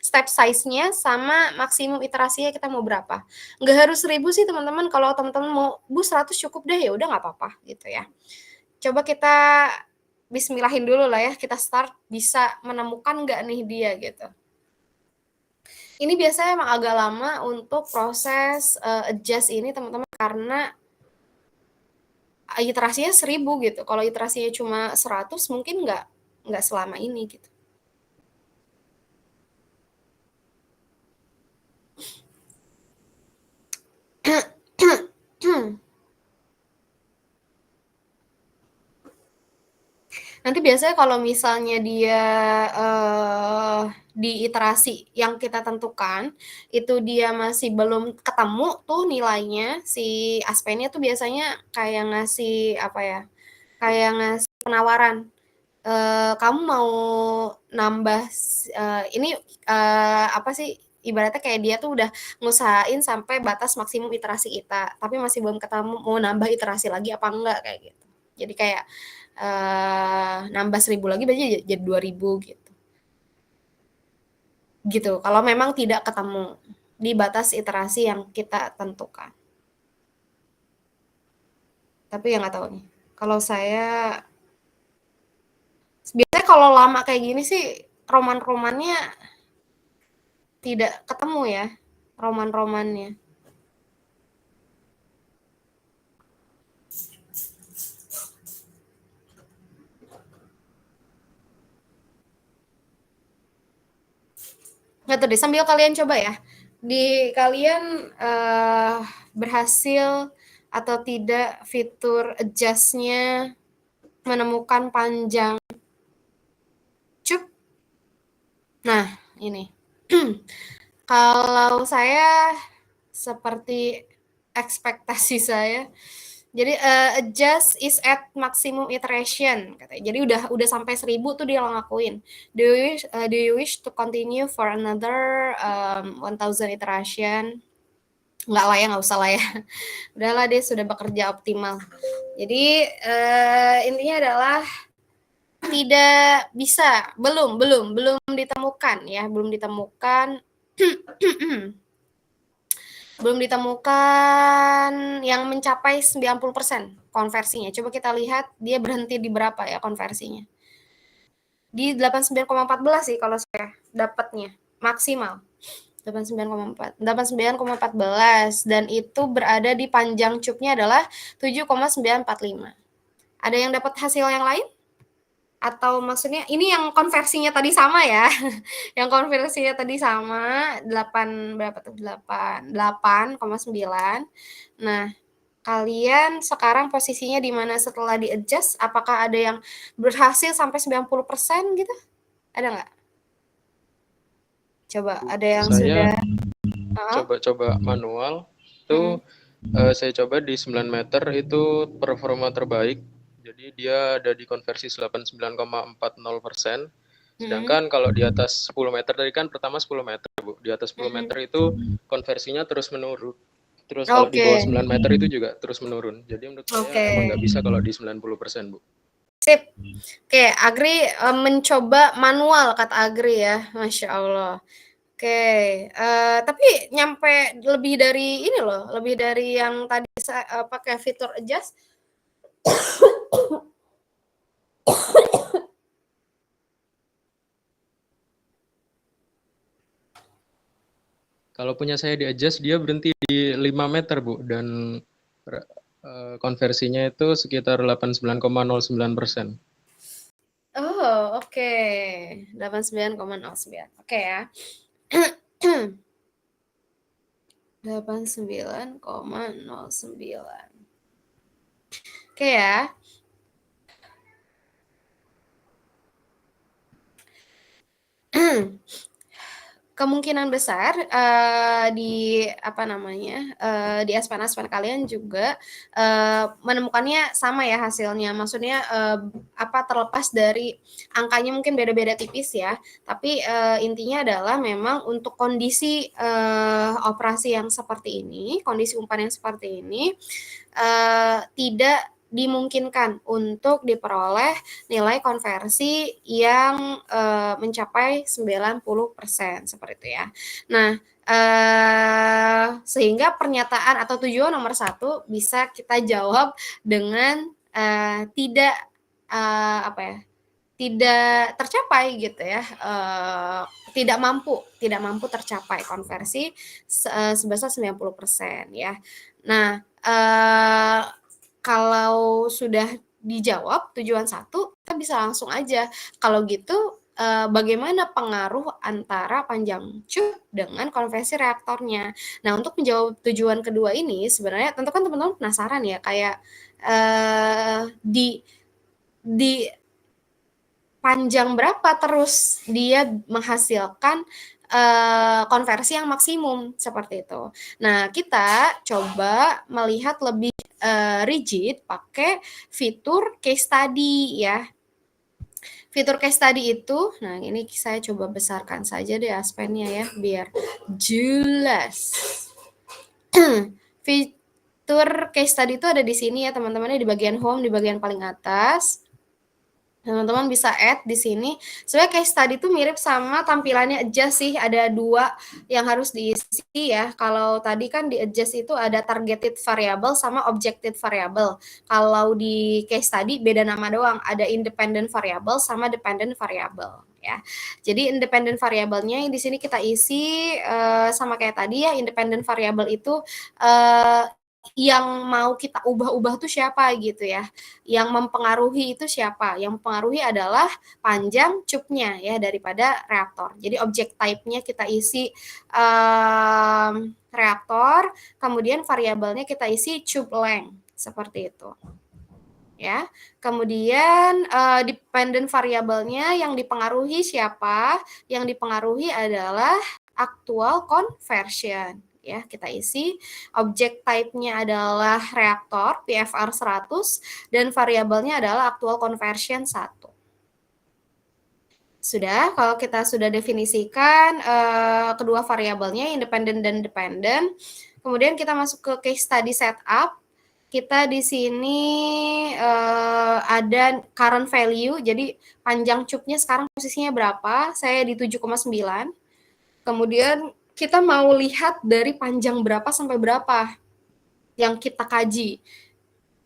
step size-nya sama maksimum iterasinya kita mau berapa. Nggak harus 1000 sih teman-teman. Kalau teman-teman mau 100 cukup deh ya udah nggak apa-apa gitu ya. Coba kita bismillahin dulu lah ya, kita start bisa menemukan nggak nih dia gitu. Ini biasanya emang agak lama untuk proses adjust ini teman-teman karena iterasinya 1000 gitu. Kalau iterasinya cuma 100 mungkin nggak selama ini gitu. Nanti biasanya kalau misalnya dia di iterasi yang kita tentukan, itu dia masih belum ketemu tuh nilainya, si Aspennya tuh biasanya kayak ngasih, apa ya, kayak ngasih penawaran. Kamu mau nambah, ini apa sih, ibaratnya kayak dia tuh udah ngusahain sampai batas maksimum iterasi kita, tapi masih belum ketemu mau nambah iterasi lagi apa enggak, kayak gitu. Jadi kayak nambah 1000 lagi berarti jadi 2000 gitu. Gitu, kalau memang tidak ketemu di batas iterasi yang kita tentukan. Tapi ya nggak tahu nih. Kalau saya biasanya kalau lama kayak gini sih roman-romannya tidak ketemu ya, roman-romannya. Nggak tahu deh, sambil kalian coba ya. Di kalian berhasil atau tidak fitur adjust-nya menemukan panjang cup. Nah, ini. Kalau saya seperti ekspektasi saya, jadi adjust is at maximum iteration katanya. Jadi udah sampai 1000 tuh dia ngelakuin. Do you wish to continue for another 1000 iteration? Enggak lah ya, nggak usah lah ya. Udahlah, dia sudah bekerja optimal. Jadi intinya adalah tidak bisa, belum ditemukan ya, belum ditemukan belum ditemukan yang mencapai 90% konversinya. Coba kita lihat dia berhenti di berapa ya konversinya. Di 89,14 sih kalau saya dapatnya maksimal. 89,14 dan itu berada di panjang cupnya adalah 7,945. Ada yang dapat hasil yang lain? Atau maksudnya ini yang konversinya tadi sama ya. Yang konversinya tadi sama 8 berapa tuh? 8,9. Nah, kalian sekarang posisinya di mana setelah di-adjust? Apakah ada yang berhasil sampai 90% gitu? Ada nggak? Coba ada yang Saya sudah coba manual tuh saya coba di 9 meter itu performa terbaik Jadi dia ada di konversi 89,40%. Sedangkan kalau di atas 10 meter tadi kan pertama 10 meter, Bu. Di atas 10 meter itu konversinya terus menurun. Terus kalau di bawah 9 meter itu juga terus menurun. Jadi menurut saya emang nggak bisa kalau di 90%, Bu. Sip. Oke, Agri mencoba manual kata Agri ya, Masya Allah. Oke, tapi nyampe lebih dari ini loh, lebih dari yang tadi pakai fitur adjust. Kalau punya saya di adjust, dia berhenti di 5 meter, Bu. Dan konversinya itu sekitar 89,09%. Oh, oke. 89,09. Oke ya. 89,09. Oke ya. Kemungkinan besar di apa namanya di aspen-aspen kalian juga menemukannya sama ya hasilnya. Maksudnya apa terlepas dari angkanya mungkin beda-beda tipis ya. Tapi intinya adalah memang untuk kondisi operasi yang seperti ini, kondisi umpan yang seperti ini tidak dimungkinkan untuk diperoleh nilai konversi yang mencapai 90% seperti itu ya. Nah, sehingga pernyataan atau tujuan nomor 1 bisa kita jawab dengan tidak tidak tercapai gitu ya, tidak mampu tercapai konversi sebesar 90% ya. Nah, kalau sudah dijawab tujuan 1, kita bisa langsung aja. Kalau gitu bagaimana pengaruh antara panjang cup dengan konversi reaktornya. Nah, untuk menjawab tujuan kedua ini sebenarnya tentu kan teman-teman penasaran ya kayak di panjang berapa terus dia menghasilkan konversi yang maksimum seperti itu. Nah, kita coba melihat lebih rigid pakai fitur case study ya. Fitur case study itu, nah ini saya coba besarkan saja deh aspennya ya biar jelas. Fitur case study itu ada di sini ya teman-teman, di bagian home di bagian paling atas. Teman-teman bisa add di sini. Sebenarnya case study itu mirip sama tampilannya adjust sih, ada 2 yang harus diisi ya. Kalau tadi kan di adjust itu ada targeted variable sama objective variable. Kalau di case study beda nama doang, ada independent variable sama dependent variable ya. Jadi independent variable-nya di sini kita isi sama kayak tadi ya, independent variable itu yang mau kita ubah-ubah tuh siapa gitu ya. Yang mempengaruhi itu siapa? Yang mempengaruhi adalah panjang cupnya ya daripada reaktor. Jadi object type-nya kita isi reaktor, kemudian variabelnya kita isi tube length seperti itu. Ya. Kemudian dependent variabelnya yang dipengaruhi siapa? Yang dipengaruhi adalah actual conversion. Ya, kita isi object type-nya adalah reaktor PFR 100 dan variabelnya adalah actual conversion 1. Sudah, kalau kita sudah definisikan kedua variabelnya independent dan dependent, kemudian kita masuk ke case study setup. Kita di sini ada current value, jadi panjang cupnya sekarang posisinya berapa? Saya di 7,9. Kemudian kita mau lihat dari panjang berapa sampai berapa yang kita kaji.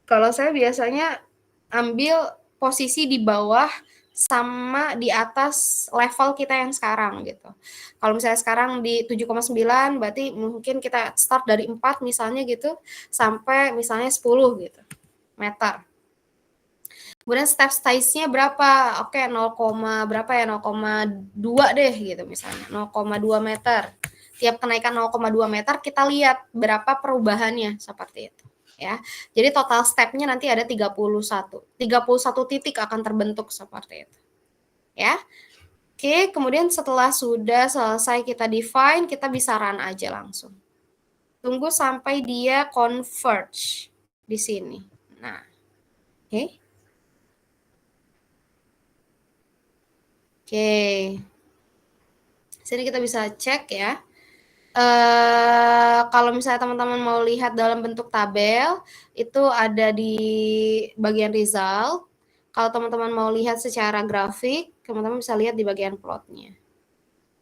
Kalau saya biasanya ambil posisi di bawah sama di atas level kita yang sekarang gitu. Kalau misalnya sekarang di 7,9 berarti mungkin kita start dari 4 misalnya gitu sampai misalnya 10 gitu meter. Kemudian step size-nya berapa? Oke, 0, berapa ya? 0,2 deh gitu misalnya. 0,2 meter. Tiap kenaikan 0,2 meter kita lihat berapa perubahannya seperti itu ya. Jadi total step-nya nanti ada 31. 31 titik akan terbentuk seperti itu. Ya. Oke, kemudian setelah sudah selesai kita define, kita bisa run aja langsung. Tunggu sampai dia converge di sini. Nah. Oke. Oke. Sini kita bisa cek ya. Kalau misalnya teman-teman mau lihat dalam bentuk tabel, itu ada di bagian result. Kalau teman-teman mau lihat secara grafik, teman-teman bisa lihat di bagian plotnya.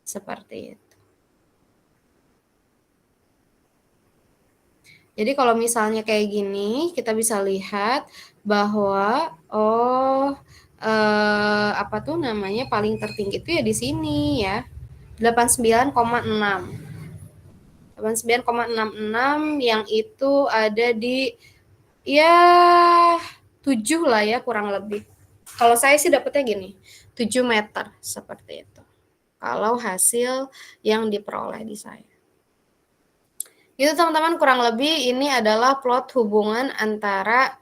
Seperti itu. Jadi kalau misalnya kayak gini, kita bisa lihat bahwa apa tuh namanya paling tertinggi itu ya di sini ya. 89,6. 89,66 yang itu ada di ya 7 lah ya kurang lebih. Kalau saya sih dapetnya gini, 7 meter seperti itu. Kalau hasil yang diperoleh di saya. Itu teman-teman kurang lebih ini adalah plot hubungan antara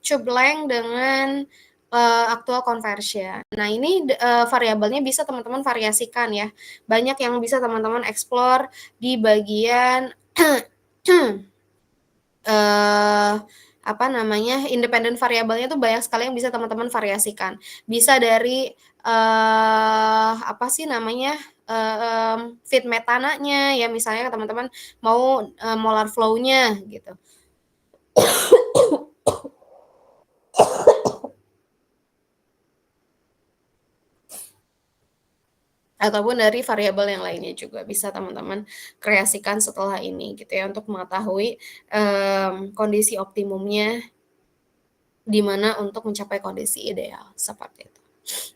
tube length dengan actual conversion. Nah ini variabelnya bisa teman-teman variasikan ya. Banyak yang bisa teman-teman explore di bagian apa namanya independent variabelnya tuh banyak sekali yang bisa teman-teman variasikan. Bisa dari apa sih namanya feed metananya ya misalnya teman-teman mau molar flow-nya gitu. Ataupun dari variabel yang lainnya juga bisa teman-teman kreasikan setelah ini gitu ya untuk mengetahui kondisi optimumnya di mana untuk mencapai kondisi ideal seperti itu.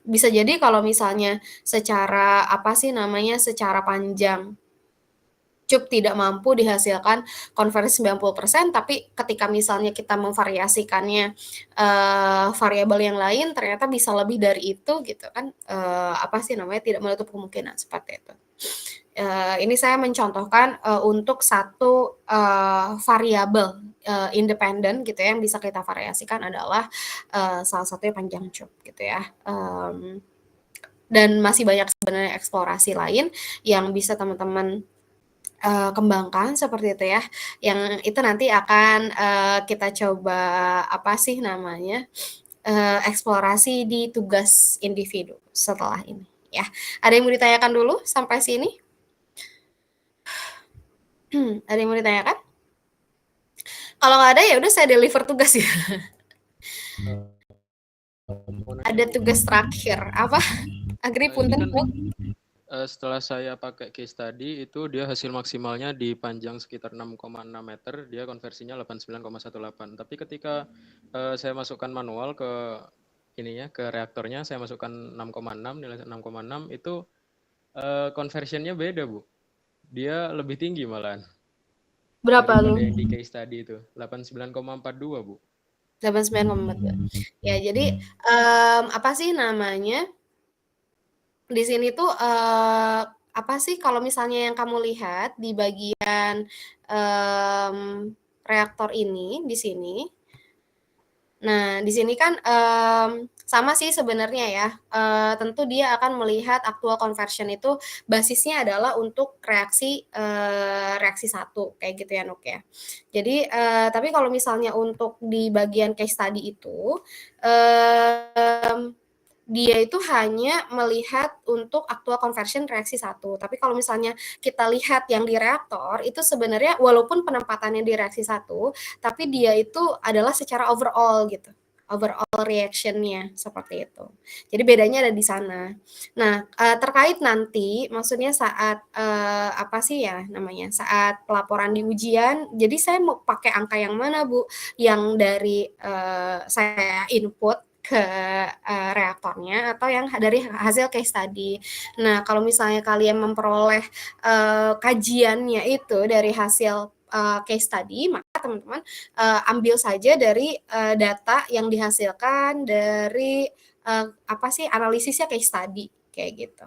Bisa jadi kalau misalnya secara apa sih namanya secara panjang tube tidak mampu dihasilkan konversi 90%, tapi ketika misalnya kita memvariasikannya variabel yang lain ternyata bisa lebih dari itu gitu kan apa sih namanya tidak menutup kemungkinan seperti itu. Ini saya mencontohkan untuk satu variabel independen gitu ya yang bisa kita variasikan adalah salah satunya panjang tube gitu ya. Dan masih banyak sebenarnya eksplorasi lain yang bisa teman-teman kembangkan seperti itu ya. Yang itu nanti akan kita coba apa sih namanya eksplorasi di tugas individu setelah ini ya. Ada yang mau ditanyakan dulu sampai sini? Ada yang mau ditanyakan? Kalau nggak ada ya udah saya deliver tugas ya. Ada tugas terakhir apa? Agri punten Bu. Setelah saya pakai case study itu dia hasil maksimalnya di panjang sekitar 6,6 meter, dia konversinya 89,18. Tapi ketika saya masukkan manual ke ininya ke reaktornya, saya masukkan 6,6 nilai 6,6 itu conversionnya beda Bu. Dia lebih tinggi malahan. Berapa tuh? Yang di case study itu 89,42 Bu. 89,42. Ya jadi apa sih namanya? Di sini tuh apa sih kalau misalnya yang kamu lihat di bagian reaktor ini di sini. Nah, di sini kan sama sih sebenarnya ya. Tentu dia akan melihat actual conversion itu basisnya adalah untuk reaksi reaksi satu kayak gitu ya Nuk ya. Jadi tapi kalau misalnya untuk di bagian case study itu dia itu hanya melihat untuk actual conversion reaksi satu. Tapi kalau misalnya kita lihat yang di reaktor, itu sebenarnya walaupun penempatannya di reaksi satu, tapi dia itu adalah secara overall gitu. Overall reaction-nya seperti itu. Jadi bedanya ada di sana. Nah, terkait nanti, maksudnya saat apa sih ya namanya, saat pelaporan di ujian, jadi saya mau pakai angka yang mana Bu? Yang dari saya input ke reaktornya atau yang dari hasil case study. Nah, kalau misalnya kalian memperoleh kajiannya itu dari hasil case study, maka teman-teman ambil saja dari data yang dihasilkan dari apa sih analisisnya case study kayak gitu.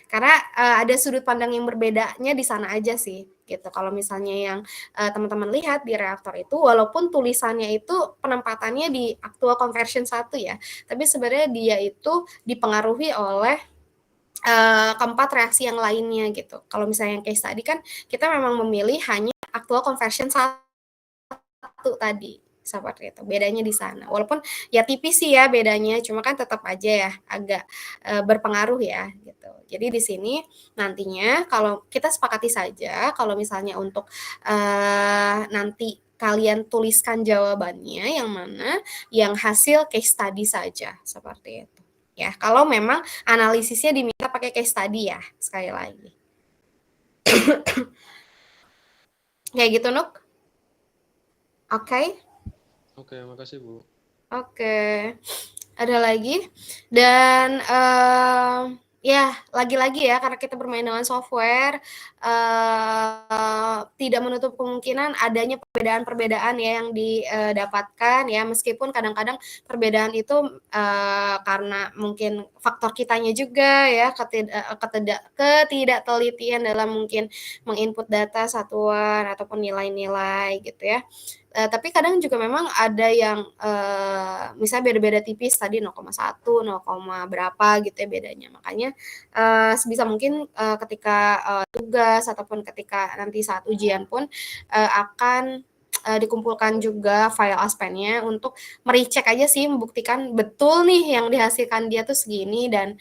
Karena ada sudut pandang yang berbedanya di sana aja sih gitu. Kalau misalnya yang teman-teman lihat di reaktor itu walaupun tulisannya itu penempatannya di actual conversion 1 ya, tapi sebenarnya dia itu dipengaruhi oleh keempat reaksi yang lainnya gitu. Kalau misalnya yang case tadi kan kita memang memilih hanya actual conversion 1 tadi Seperti itu, bedanya di sana. Walaupun ya tipis sih ya bedanya, cuma kan tetap aja ya agak berpengaruh ya gitu. Jadi di sini nantinya kalau kita sepakati saja kalau misalnya untuk nanti kalian tuliskan jawabannya yang mana yang hasil case study saja seperti itu. Ya, kalau memang analisisnya diminta pakai case study ya, sekali lagi. Kayak gitu, Nuk? Oke. Oke, makasih Bu. Oke. Ada lagi? Dan ya lagi-lagi ya karena kita bermain dengan software tidak menutup kemungkinan adanya perbedaan-perbedaan ya yang didapatkan ya meskipun kadang-kadang perbedaan itu karena mungkin faktor kitanya juga ya ketidaktelitian dalam mungkin menginput data satuan ataupun nilai-nilai gitu ya. Tapi kadang juga memang ada yang misalnya beda-beda tipis tadi 0,1, 0, berapa gitu ya bedanya. Makanya sebisa mungkin ketika tugas ataupun ketika nanti saat ujian pun akan dikumpulkan juga file aspennya untuk merecek aja sih, membuktikan betul nih yang dihasilkan dia tuh segini dan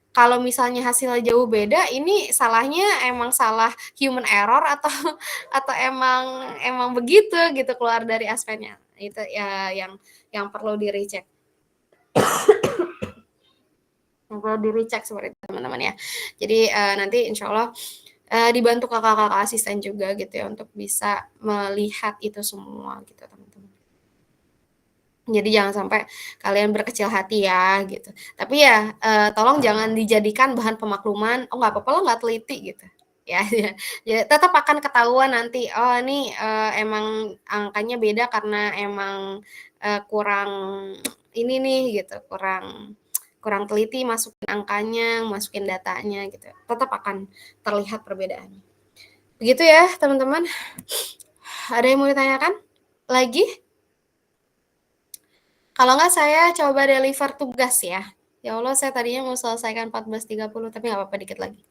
kalau misalnya hasilnya jauh beda, ini salahnya emang salah human error atau emang begitu gitu keluar dari aspennya. Itu ya yang perlu di-recheck. Yang perlu di-recheck seperti itu teman-teman ya. Jadi nanti insya Allah dibantu kakak-kakak asisten juga gitu ya untuk bisa melihat itu semua gitu teman-teman. Jadi jangan sampai kalian berkecil hati ya gitu. Tapi ya tolong jangan dijadikan bahan pemakluman. Oh nggak apa-apa lo nggak teliti gitu. Ya, ya tetap akan ketahuan nanti. Oh ini emang angkanya beda karena emang kurang ini nih gitu, kurang teliti masukin angkanya, masukin datanya gitu. Tetap akan terlihat perbedaannya. Begitu ya teman-teman. Ada yang mau ditanyakan lagi? Kalau nggak saya coba deliver tugas ya. Ya Allah, saya tadinya mau selesaikan 14.30, tapi nggak apa-apa dikit lagi.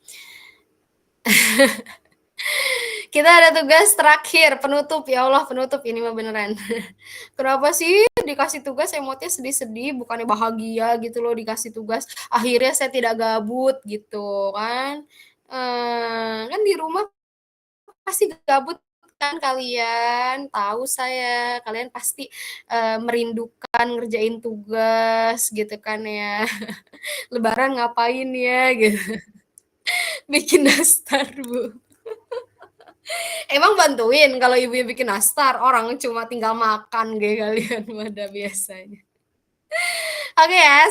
Kita ada tugas terakhir, penutup. Ya Allah, penutup ini mah beneran. Kenapa sih dikasih tugas emotnya sedih-sedih, bukannya bahagia gitu loh dikasih tugas. Akhirnya saya tidak gabut gitu kan. Kan di rumah pasti gabut kan kalian, tahu saya, kalian pasti merindukan ngerjain tugas gitu kan ya. Lebaran ngapain ya gitu. Bikin nastar, Bu. Emang bantuin kalau ibu bikin nastar, orang cuma tinggal makan kayak kalian pada biasanya. Oke ya,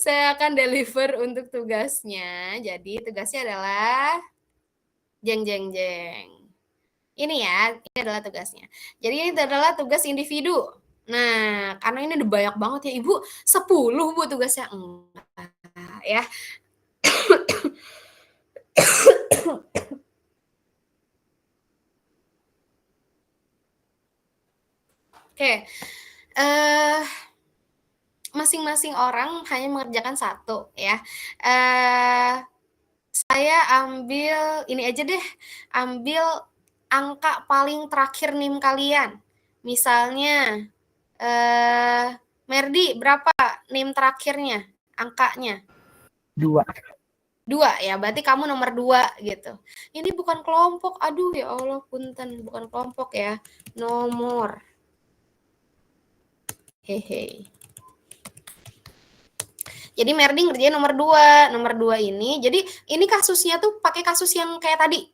saya akan deliver untuk tugasnya. Jadi tugasnya adalah jeng jeng jeng. Ini ya, ini adalah tugasnya. Jadi ini adalah tugas individu. Nah, karena ini udah banyak banget ya, Ibu. 10 Bu tugasnya. Enggak ya. Oke. Masing-masing orang hanya mengerjakan satu ya. Saya ambil ini aja deh, ambil angka paling terakhir NIM kalian. Misalnya, Merdi berapa NIM terakhirnya, angkanya? 2. 2 ya, berarti kamu nomor 2 gitu. Ini bukan kelompok, aduh ya Allah punten, bukan kelompok ya, nomor. Hehe. Jadi Merdi ngerjain nomor 2. Nomor 2 ini, jadi ini kasusnya tuh pakai kasus yang kayak tadi.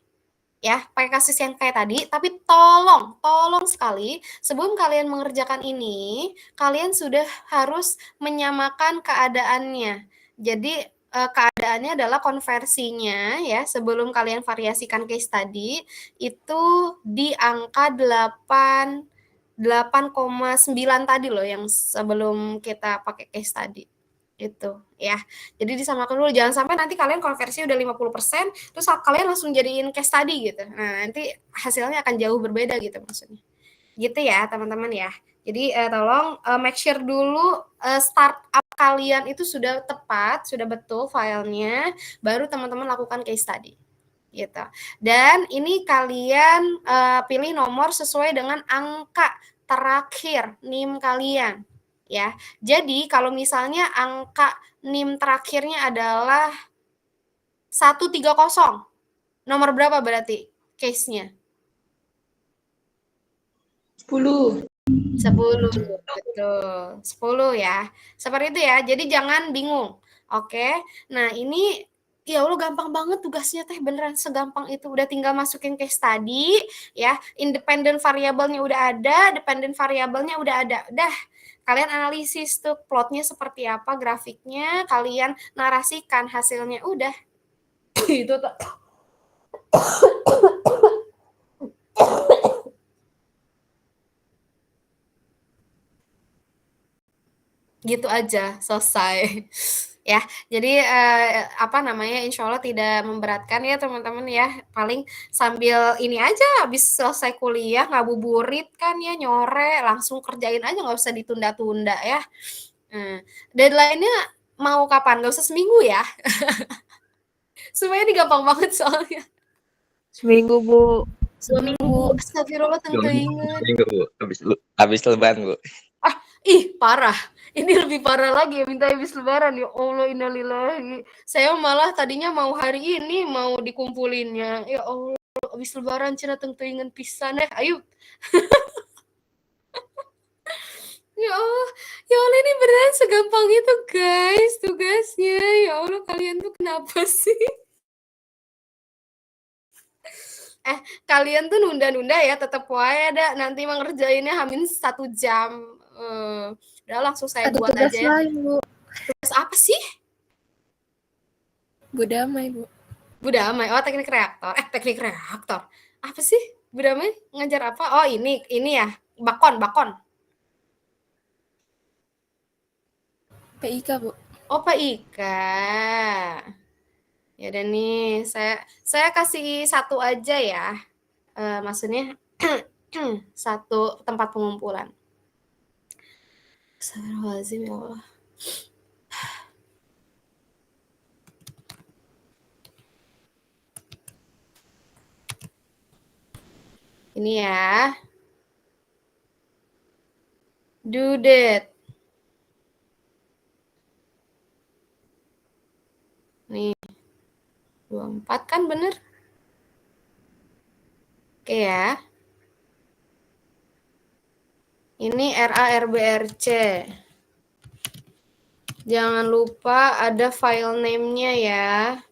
Ya, pakai kasus yang kayak tadi, tapi tolong sekali sebelum kalian mengerjakan ini, kalian sudah harus menyamakan keadaannya. Jadi keadaannya adalah konversinya ya, sebelum kalian variasikan case tadi itu di angka 8,9 tadi loh yang sebelum kita pakai case tadi. Itu ya. Jadi disamakan dulu, jangan sampai nanti kalian konversi udah 50% terus kalian langsung jadiin case study gitu. Nah, nanti hasilnya akan jauh berbeda gitu maksudnya. Gitu ya, teman-teman ya. Jadi tolong make sure dulu startup kalian itu sudah tepat, sudah betul filenya, baru teman-teman lakukan case study. gitu. Dan ini kalian pilih nomor sesuai dengan angka terakhir NIM kalian ya. Jadi kalau misalnya angka NIM terakhirnya adalah 130, nomor berapa berarti case-nya? 10. 10, betul. 10 ya. Seperti itu ya. Jadi jangan bingung. Oke. Nah, ini ya Allah gampang banget tugasnya teh, beneran segampang itu. Udah tinggal masukin case tadi ya. Independent variabelnya udah ada, dependent variabelnya udah ada. Udah. Kalian analisis tuh plotnya seperti apa, grafiknya, kalian narasikan hasilnya. Udah. Itu tuh. Gitu aja, selesai. Ya, jadi apa namanya, insya Allah tidak memberatkan ya teman-teman ya. Paling sambil ini aja, habis selesai kuliah ngabuburit kan ya, nyore, langsung kerjain aja, nggak usah ditunda-tunda ya. Deadline-nya mau kapan? Nggak usah seminggu ya. Supaya ini gampang banget soalnya. Seminggu, Bu. Seminggu. Astagfirullah, tentu ingat. Seminggu, Bu. Habis lebaran, Bu. Ih, parah. Ini lebih parah lagi ya, minta habis lebaran. Ya Allah, innalillahi. Saya malah tadinya mau hari ini mau dikumpulinnya. Ya Allah, habis lebaran cenah tentu ingat pisan deh. Ayo. Ya Allah, ya Allah, ini beneran segampang itu guys tugasnya. Ya Allah, kalian tuh kenapa sih? Kalian tuh nunda-nunda ya, tetap wae ada nanti mah ngerjainnya hamin 1 jam. Udah langsung saya Ada buat tugas aja ya. lain, Bu. Tugas apa sih? Bu Damai, Bu. Bu Damai. Oh, teknik reaktor. Teknik reaktor. Apa sih? Bu Damai ngajar apa? Oh, ini ya. Bakon. PIK, Bu. Oh, PIK. Ya udah nih, saya kasih 1 aja ya. Maksudnya 1 tempat pengumpulan. Astagfirullahaladzim, ya Allah. Ini ya. Do that. Nih. 24 kan bener? Oke ya. Ini RA-RBRC. Jangan lupa ada file name-nya ya.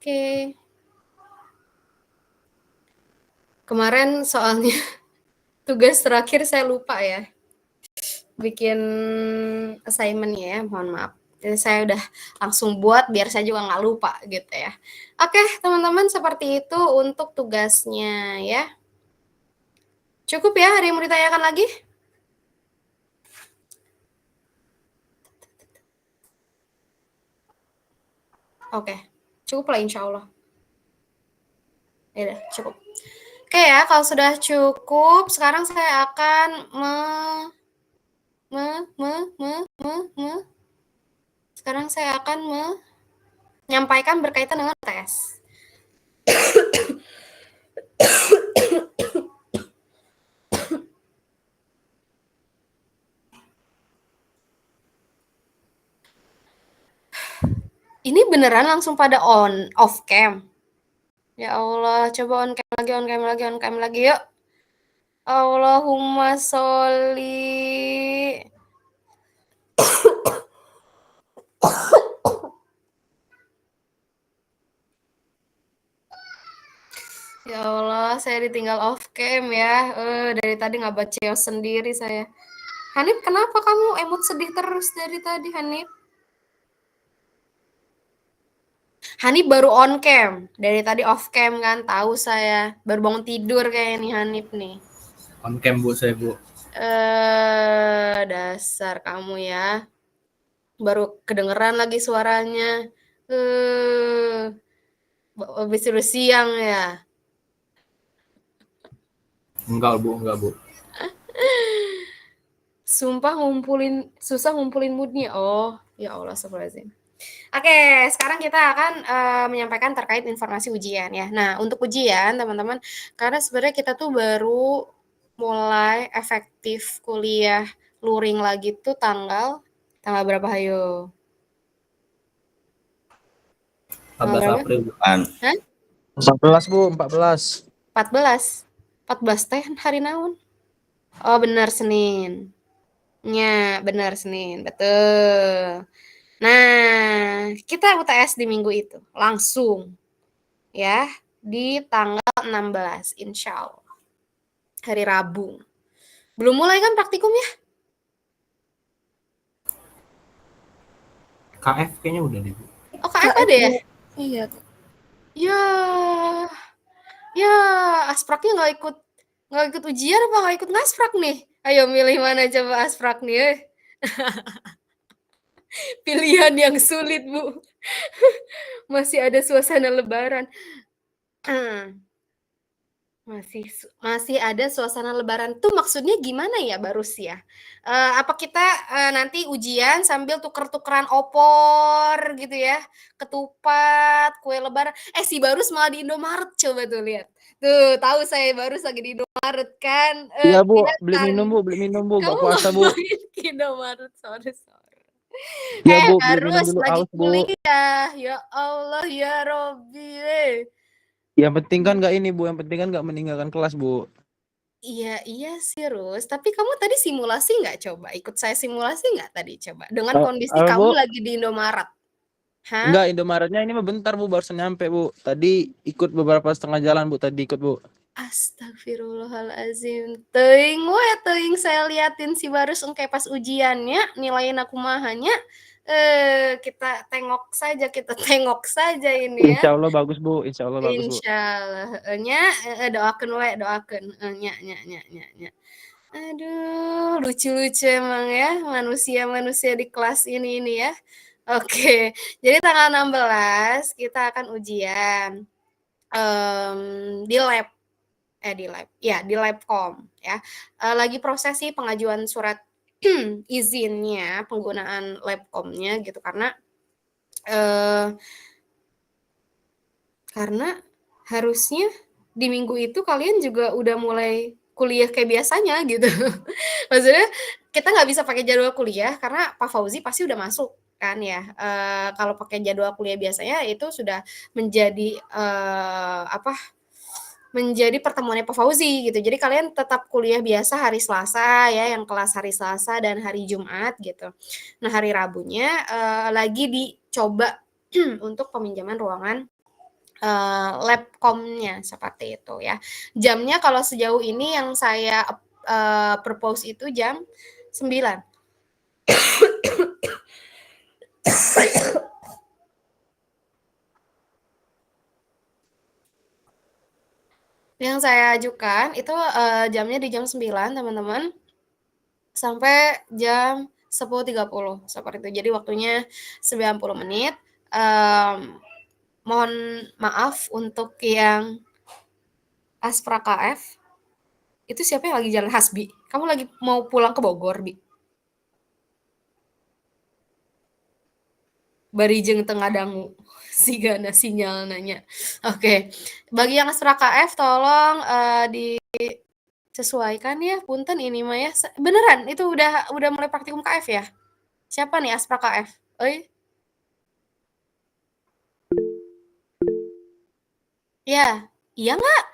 Oke. Kemarin soalnya tugas terakhir saya lupa ya. Bikin assignment-nya ya, mohon maaf. Jadi saya udah langsung buat biar saya juga nggak lupa gitu ya. Oke, teman-teman, seperti itu untuk tugasnya ya. Cukup ya, ada yang mau ditanyakan lagi? Oke, cukup lah insya Allah. Ya udah, cukup. Oke ya, kalau sudah cukup, sekarang saya akan sekarang saya akan menyampaikan berkaitan dengan tes. Ini beneran langsung pada off cam. Ya Allah, coba on cam lagi yuk. Allahumma sholli. Ya Allah, saya ditinggal off cam ya. Dari tadi nggak baca sendiri saya. Hanif, kenapa kamu emot sedih terus dari tadi, Hanif? Hanif baru on cam, dari tadi off cam kan, tahu saya. Baru bangun tidur kayak nih Hanif nih. On cam, Bu, saya, Bu. Dasar kamu ya. Baru kedengeran lagi suaranya. Habis tidur siang ya? Enggak, Bu. Sumpah susah ngumpulin moodnya. Oh, ya Allah, astagfirullahaladzim. Oke, sekarang kita akan menyampaikan terkait informasi ujian ya. Nah, untuk ujian teman-teman, karena sebenarnya kita tuh baru mulai efektif kuliah luring lagi tuh tanggal berapa hayo? 14 April. Hah? 14 Bu, 14. 14 teh hari naon? Oh, benar Senin. Ya, benar Senin, betul. Nah, kita UTS di minggu itu langsung ya di tanggal 16 insya Allah hari Rabu. Belum mulai kan praktikum ya? KF kayaknya udah deh, Bu. Oh, KF ada ya? Iya. Ya, aspraknya nggak ikut ujian apa nggak ikut ngasprak nih? Ayo milih mana coba asprak nih? Pilihan yang sulit, Bu. Masih ada suasana lebaran. Masih ada suasana lebaran tuh maksudnya gimana ya Barus ya? Apa kita nanti ujian sambil tuker-tukeran opor gitu ya? Ketupat, kue lebaran. Si Barus malah di Indomaret coba tuh lihat. Tuh, tahu saya Barus lagi di Indomaret kan? Iya Bu, Kelihatan. beli minum Bu, Kamu gak puasa Bu. ngapain ke Indomaret? Sorry. Iya Bu, beli minum Barus dulu lagi aus Bu. kuliah. Ya Allah ya Robbi. Yang penting kan gak ini Bu, yang penting kan gak meninggalkan kelas Bu. Iya sih Rus, tapi kamu tadi simulasi nggak coba? Ikut saya simulasi nggak tadi coba? Dengan kondisi Bu? kamu lagi di Indomaret. Hah? Enggak, Indomaretnya ini mah bentar Bu, barusan nyampe Bu. Tadi ikut beberapa setengah jalan Bu, tadi ikut Bu. Astagfirullahalazim. Teuing saya liatin si Barus engke pas ujiannya, nilaiin aku mahanya. Kita tengok saja ini ya. Insya Allah bagus Bu, insya Allah bagus Bu. Insyaallah. Doakeun we, doakeun. Nya. Aduh, lucu-lucu emang ya manusia-manusia di kelas ini ya. Oke, jadi tanggal 16 kita akan ujian di Labcom ya. Lagi proses sih pengajuan surat izinnya penggunaan Labcom-nya gitu karena harusnya di minggu itu kalian juga udah mulai kuliah kayak biasanya gitu. Maksudnya kita nggak bisa pakai jadwal kuliah karena Pak Fauzi pasti udah masuk kan ya. Kalau pakai jadwal kuliah biasanya itu sudah menjadi menjadi pertemuannya Pak Fauzi gitu. Jadi kalian tetap kuliah biasa hari Selasa ya, yang kelas hari Selasa dan hari Jumat gitu. Nah, hari Rabunya lagi dicoba untuk peminjaman ruangan Labcom-nya seperti itu ya. Jamnya kalau sejauh ini yang saya propose itu jam 9. Yang saya ajukan itu jamnya di jam 9 teman-teman sampai jam 10.30 seperti itu. Jadi waktunya 90 menit. Mohon maaf untuk yang Aspra KF. Itu siapa yang lagi jalan Hasbi? Kamu lagi mau pulang ke Bogor, Bi? Barijeng tengah dangu. Sigana sinyal nanya. Oke. Bagi yang Aspra KF tolong disesuaikan ya. Punten ini mah ya. Beneran itu udah mulai praktikum KF ya? Siapa nih Aspra KF? Oi. Ya, iya nggak?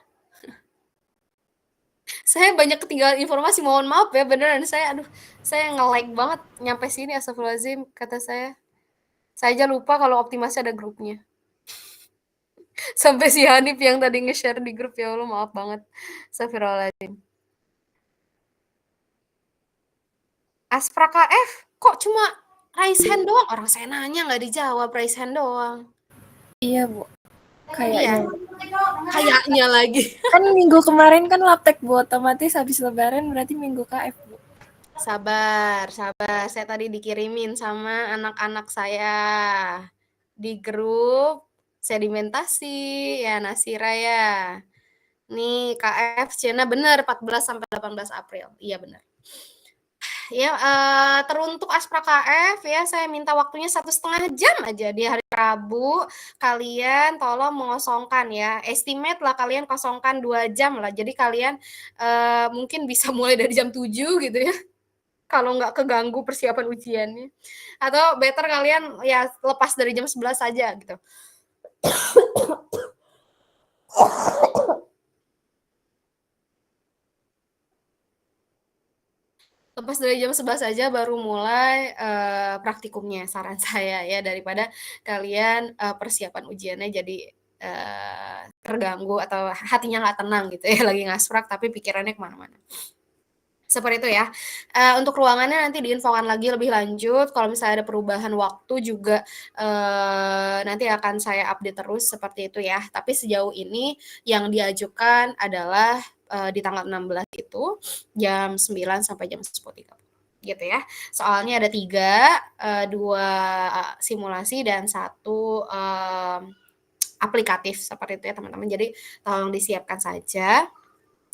Saya banyak ketinggalan informasi, mohon maaf ya, beneran saya nge-lag banget nyampe sini, astagfirullahaladzim, kata saya. Saya aja lupa kalau Optimasi ada grupnya. Sampai si Hanif yang tadi nge-share di grup, ya Allah, maaf banget. Astagfirullahaladzim. Aspra KF, kok cuma raise hand doang? Orang saya nanya nggak dijawab, raise hand doang. Iya, Bu. Kayaknya. Kayaknya lagi. Kan minggu kemarin kan laptek Bu, otomatis habis lebaran berarti minggu KF Bu. Sabar. Saya tadi dikirimin sama anak-anak saya di grup Sedimentasi ya Nasira ya. Nih KF Cina bener 14 sampai 18 April. Iya bener. Ya teruntuk Aspra KF ya saya minta waktunya 1,5 jam aja di hari Rabu. Kalian tolong mengosongkan ya. Estimate lah kalian kosongkan 2 jam lah. Jadi kalian mungkin bisa mulai dari jam 7 gitu ya. Kalau nggak keganggu persiapan ujiannya. Atau better kalian ya lepas dari jam 11 saja gitu. Lepas dari jam 11 saja baru mulai praktikumnya saran saya ya daripada kalian persiapan ujiannya jadi terganggu atau hatinya nggak tenang gitu ya lagi ngasprak tapi pikirannya kemana-mana. Seperti itu ya. Untuk ruangannya nanti diinfokan lagi lebih lanjut. Kalau misalnya ada perubahan waktu juga nanti akan saya update terus seperti itu ya. Tapi sejauh ini yang diajukan adalah di tanggal 16 itu jam 9 sampai jam 10.30 gitu ya. Soalnya ada 3, 2 simulasi dan 1 aplikatif seperti itu ya teman-teman. Jadi tolong disiapkan saja.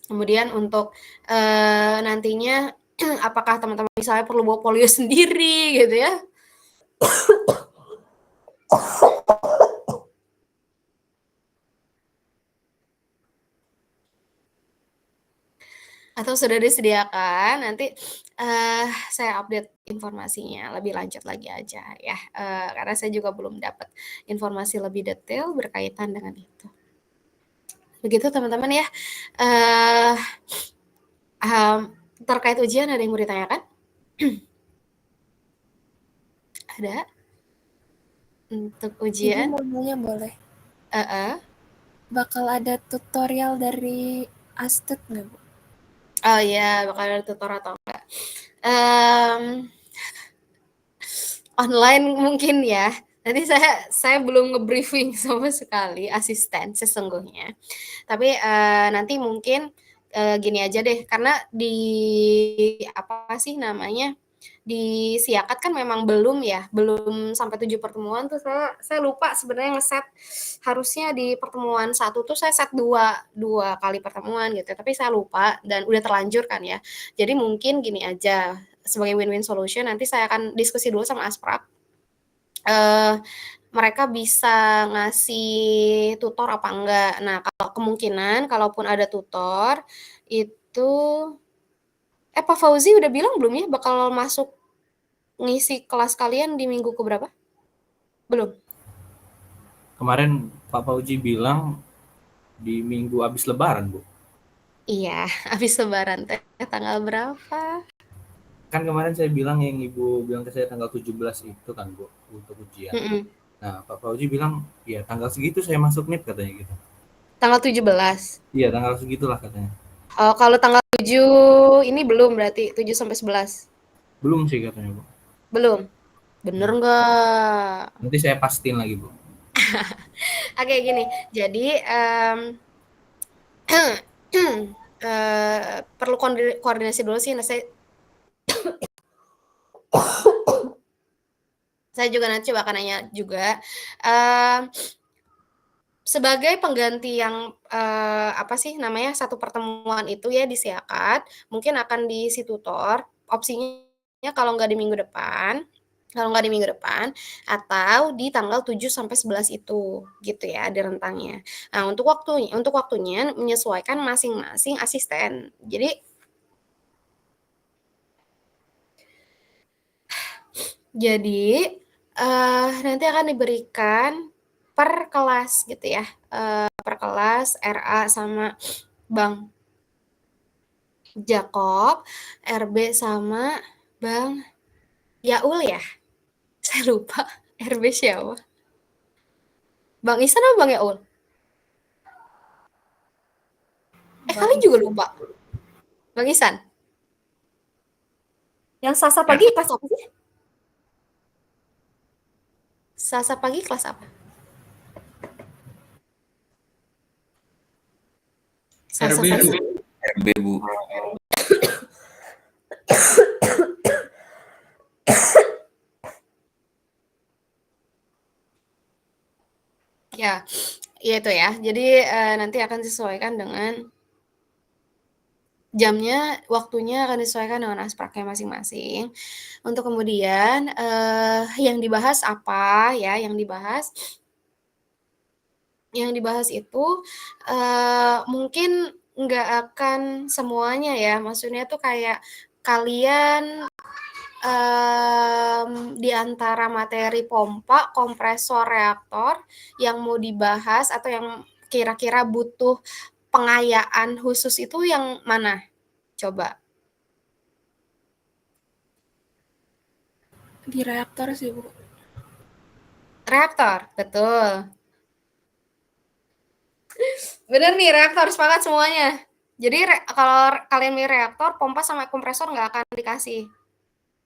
Kemudian untuk nantinya apakah teman-teman misalnya perlu bawa polio sendiri gitu ya? Atau sudah disediakan, nanti saya update informasinya lebih lanjut lagi aja ya, karena saya juga belum dapat informasi lebih detail berkaitan dengan itu. Begitu teman-teman ya. Terkait ujian ada yang mau ditanyakan? Ada? Untuk Ibu ujian? mau nanya boleh? Bakal ada tutorial dari Astet nggak, Bu? Oh iya, bakal ada tutor atau enggak? Online mungkin ya. Nanti saya belum nge-briefing sama sekali asisten sesungguhnya. Tapi nanti mungkin gini aja deh, karena di apa sih namanya? Di Siakat kan memang belum ya, belum sampai 7 pertemuan tuh saya lupa sebenarnya ngeset harusnya di pertemuan 1 tuh saya set 2 kali pertemuan gitu, tapi saya lupa dan udah terlanjur kan ya. Jadi mungkin gini aja, sebagai win-win solution nanti saya akan diskusi dulu sama Asprak. Mereka bisa ngasih tutor apa enggak. Nah, kalau kemungkinan kalaupun ada tutor itu Pak Fauzi udah bilang belum ya bakal masuk ngisi kelas kalian di minggu keberapa? Belum? Kemarin Pak Fauzi bilang di minggu habis lebaran, Bu. Iya, habis lebaran teh tanggal berapa? Kan kemarin saya bilang yang Ibu bilang ke saya tanggal 17 itu kan, Bu, untuk ujian. Nah, Pak Fauzi bilang, ya tanggal segitu saya masuk NIP katanya gitu. Tanggal 17? Iya, tanggal segitulah katanya. Oh, kalau tanggal 7 ini belum berarti 7 sampai 11? Belum sih katanya, Bu. Belum? Bener nggak? Nanti saya pastiin lagi, Bu. Oke, gini. Jadi perlu koordinasi dulu sih. Nah, saya juga nanti coba akan nanya juga. Sebagai pengganti yang apa sih namanya 1 pertemuan itu ya di Siakat, mungkin akan diisi tutor. Opsinya kalau nggak di minggu depan atau di tanggal 7 sampai 11 itu, gitu ya di rentangnya. Nah, untuk waktunya menyesuaikan masing-masing asisten. Jadi nanti akan diberikan per kelas gitu ya, per kelas RA sama Bang Jakob, RB sama Bang Yaul ya? Saya lupa RB siapa? Bang Ihsan apa Bang Yaul? Kalian juga lupa? Bang Ihsan? Yang Selasa pagi kelas apa sih? Selasa pagi kelas apa? Selasa pagi. RB, Bu. Ya, Ya, itu ya. Jadi nanti akan disesuaikan dengan jamnya, waktunya akan disesuaikan dengan aspraknya masing-masing. Untuk kemudian yang dibahas apa ya? Yang dibahas itu mungkin nggak akan semuanya ya. Maksudnya tuh kayak kalian di antara materi pompa, kompresor, reaktor yang mau dibahas atau yang kira-kira butuh pengayaan khusus itu yang mana? Coba. Di reaktor sih, Bu. Reaktor, betul. Bener nih, reaktor sepakat semuanya. Jadi kalau kalian milih reaktor, pompa sama kompresor nggak akan dikasih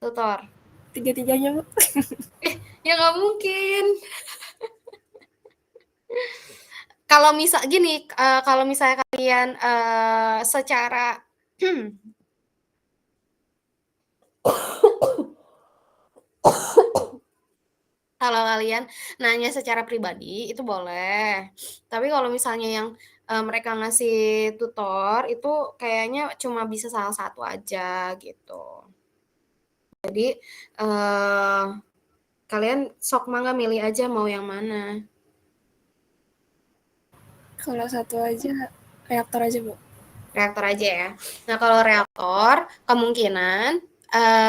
tutor. Tiga-tiganya, Bu. Ya nggak mungkin. Kalau kalau misalnya kalian secara kalau kalian nanya secara pribadi itu boleh. Tapi kalau misalnya yang mereka ngasih tutor itu kayaknya cuma bisa salah satu aja gitu. Jadi kalian sok mangga milih aja mau yang mana. Kalau satu aja, reaktor aja, Bu. Reaktor aja ya. Nah, kalau reaktor kemungkinan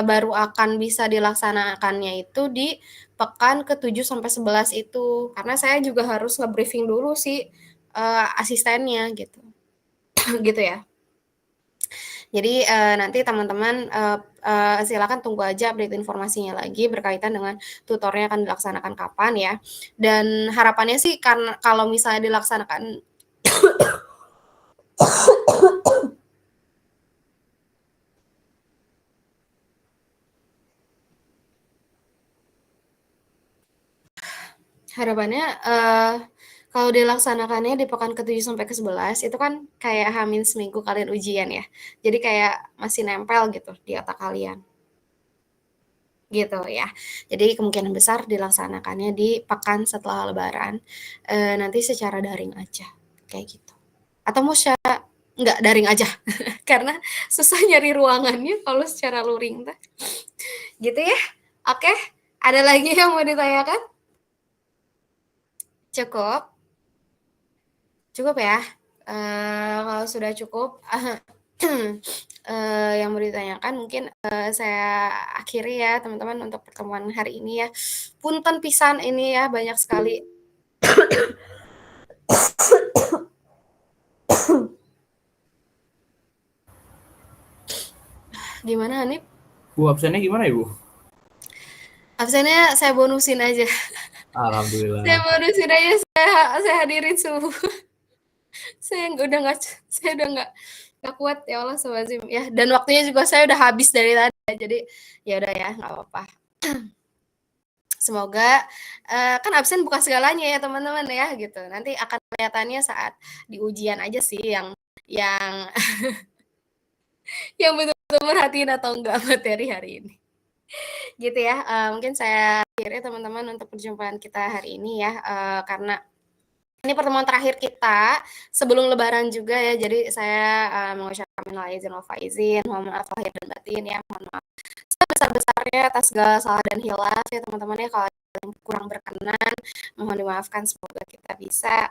baru akan bisa dilaksanakannya itu di pekan ke-7 sampai 11 itu. Karena saya juga harus nge-briefing dulu sih asistennya gitu. Gitu ya. Jadi nanti teman-teman silakan tunggu aja update informasinya lagi berkaitan dengan tutornya akan dilaksanakan kapan ya. Dan harapannya sih karena kalau misalnya dilaksanakan harapannya kalau dilaksanakannya di pekan ke-7 sampai ke-11 itu kan kayak hamin seminggu kalian ujian ya. Jadi kayak masih nempel gitu di otak kalian. Gitu ya. Jadi kemungkinan besar dilaksanakannya di pekan setelah lebaran. Nanti secara daring aja. Kayak gitu. Atau mau nggak daring aja. Karena susah nyari ruangannya kalau secara luring. Gitu ya. Oke. Ada lagi yang mau ditanyakan? Cukup? Cukup ya? Kalau sudah cukup, yang mau ditanyakan mungkin saya akhiri ya teman-teman untuk pertemuan hari ini ya. Punten pisan ini ya, banyak sekali. Gimana Hanif? Bu, absennya gimana ya, Bu? Absennya saya bonusin aja. Alhamdulillah. Saya bonusin aja, saya hadirin subuh. Saya udah nggak kuat ya Allah subhanallah ya. Dan waktunya juga saya udah habis dari tadi. Jadi ya udah ya, nggak apa-apa. Semoga kan absen bukan segalanya ya teman-teman ya gitu. Nanti akan kelihatannya saat di ujian aja sih yang yang betul-betul merhatiin atau enggak materi hari ini. Gitu ya. Mungkin saya akhiri teman-teman untuk perjumpaan kita hari ini ya, karena ini pertemuan terakhir kita sebelum lebaran juga ya. Jadi saya mengucapkan minal aidin wal faizin, mohon maaf lahir dan batin ya, mohon maaf sebesar-besarnya atas segala salah dan hilaf ya teman-teman ya. Kalau yang kurang berkenan mohon dimaafkan, semoga kita bisa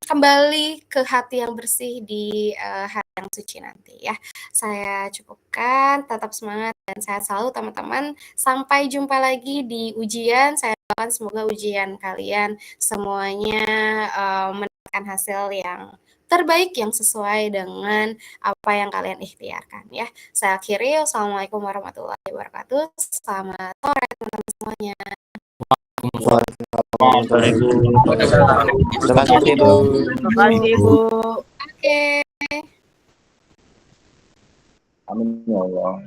kembali ke hati yang bersih di hari yang suci nanti ya. Saya cukupkan, tetap semangat dan sehat selalu teman-teman. Sampai jumpa lagi di ujian. Saya doakan semoga ujian kalian semuanya mendapatkan hasil yang terbaik yang sesuai dengan apa yang kalian ikhtiarkan ya. Saya akhiri, wassalamualaikum warahmatullahi wabarakatuh. Selamat sore teman-teman semuanya. Terima kasih, Bu. Terima kasih, Bu. Oke. Amin ya Allah.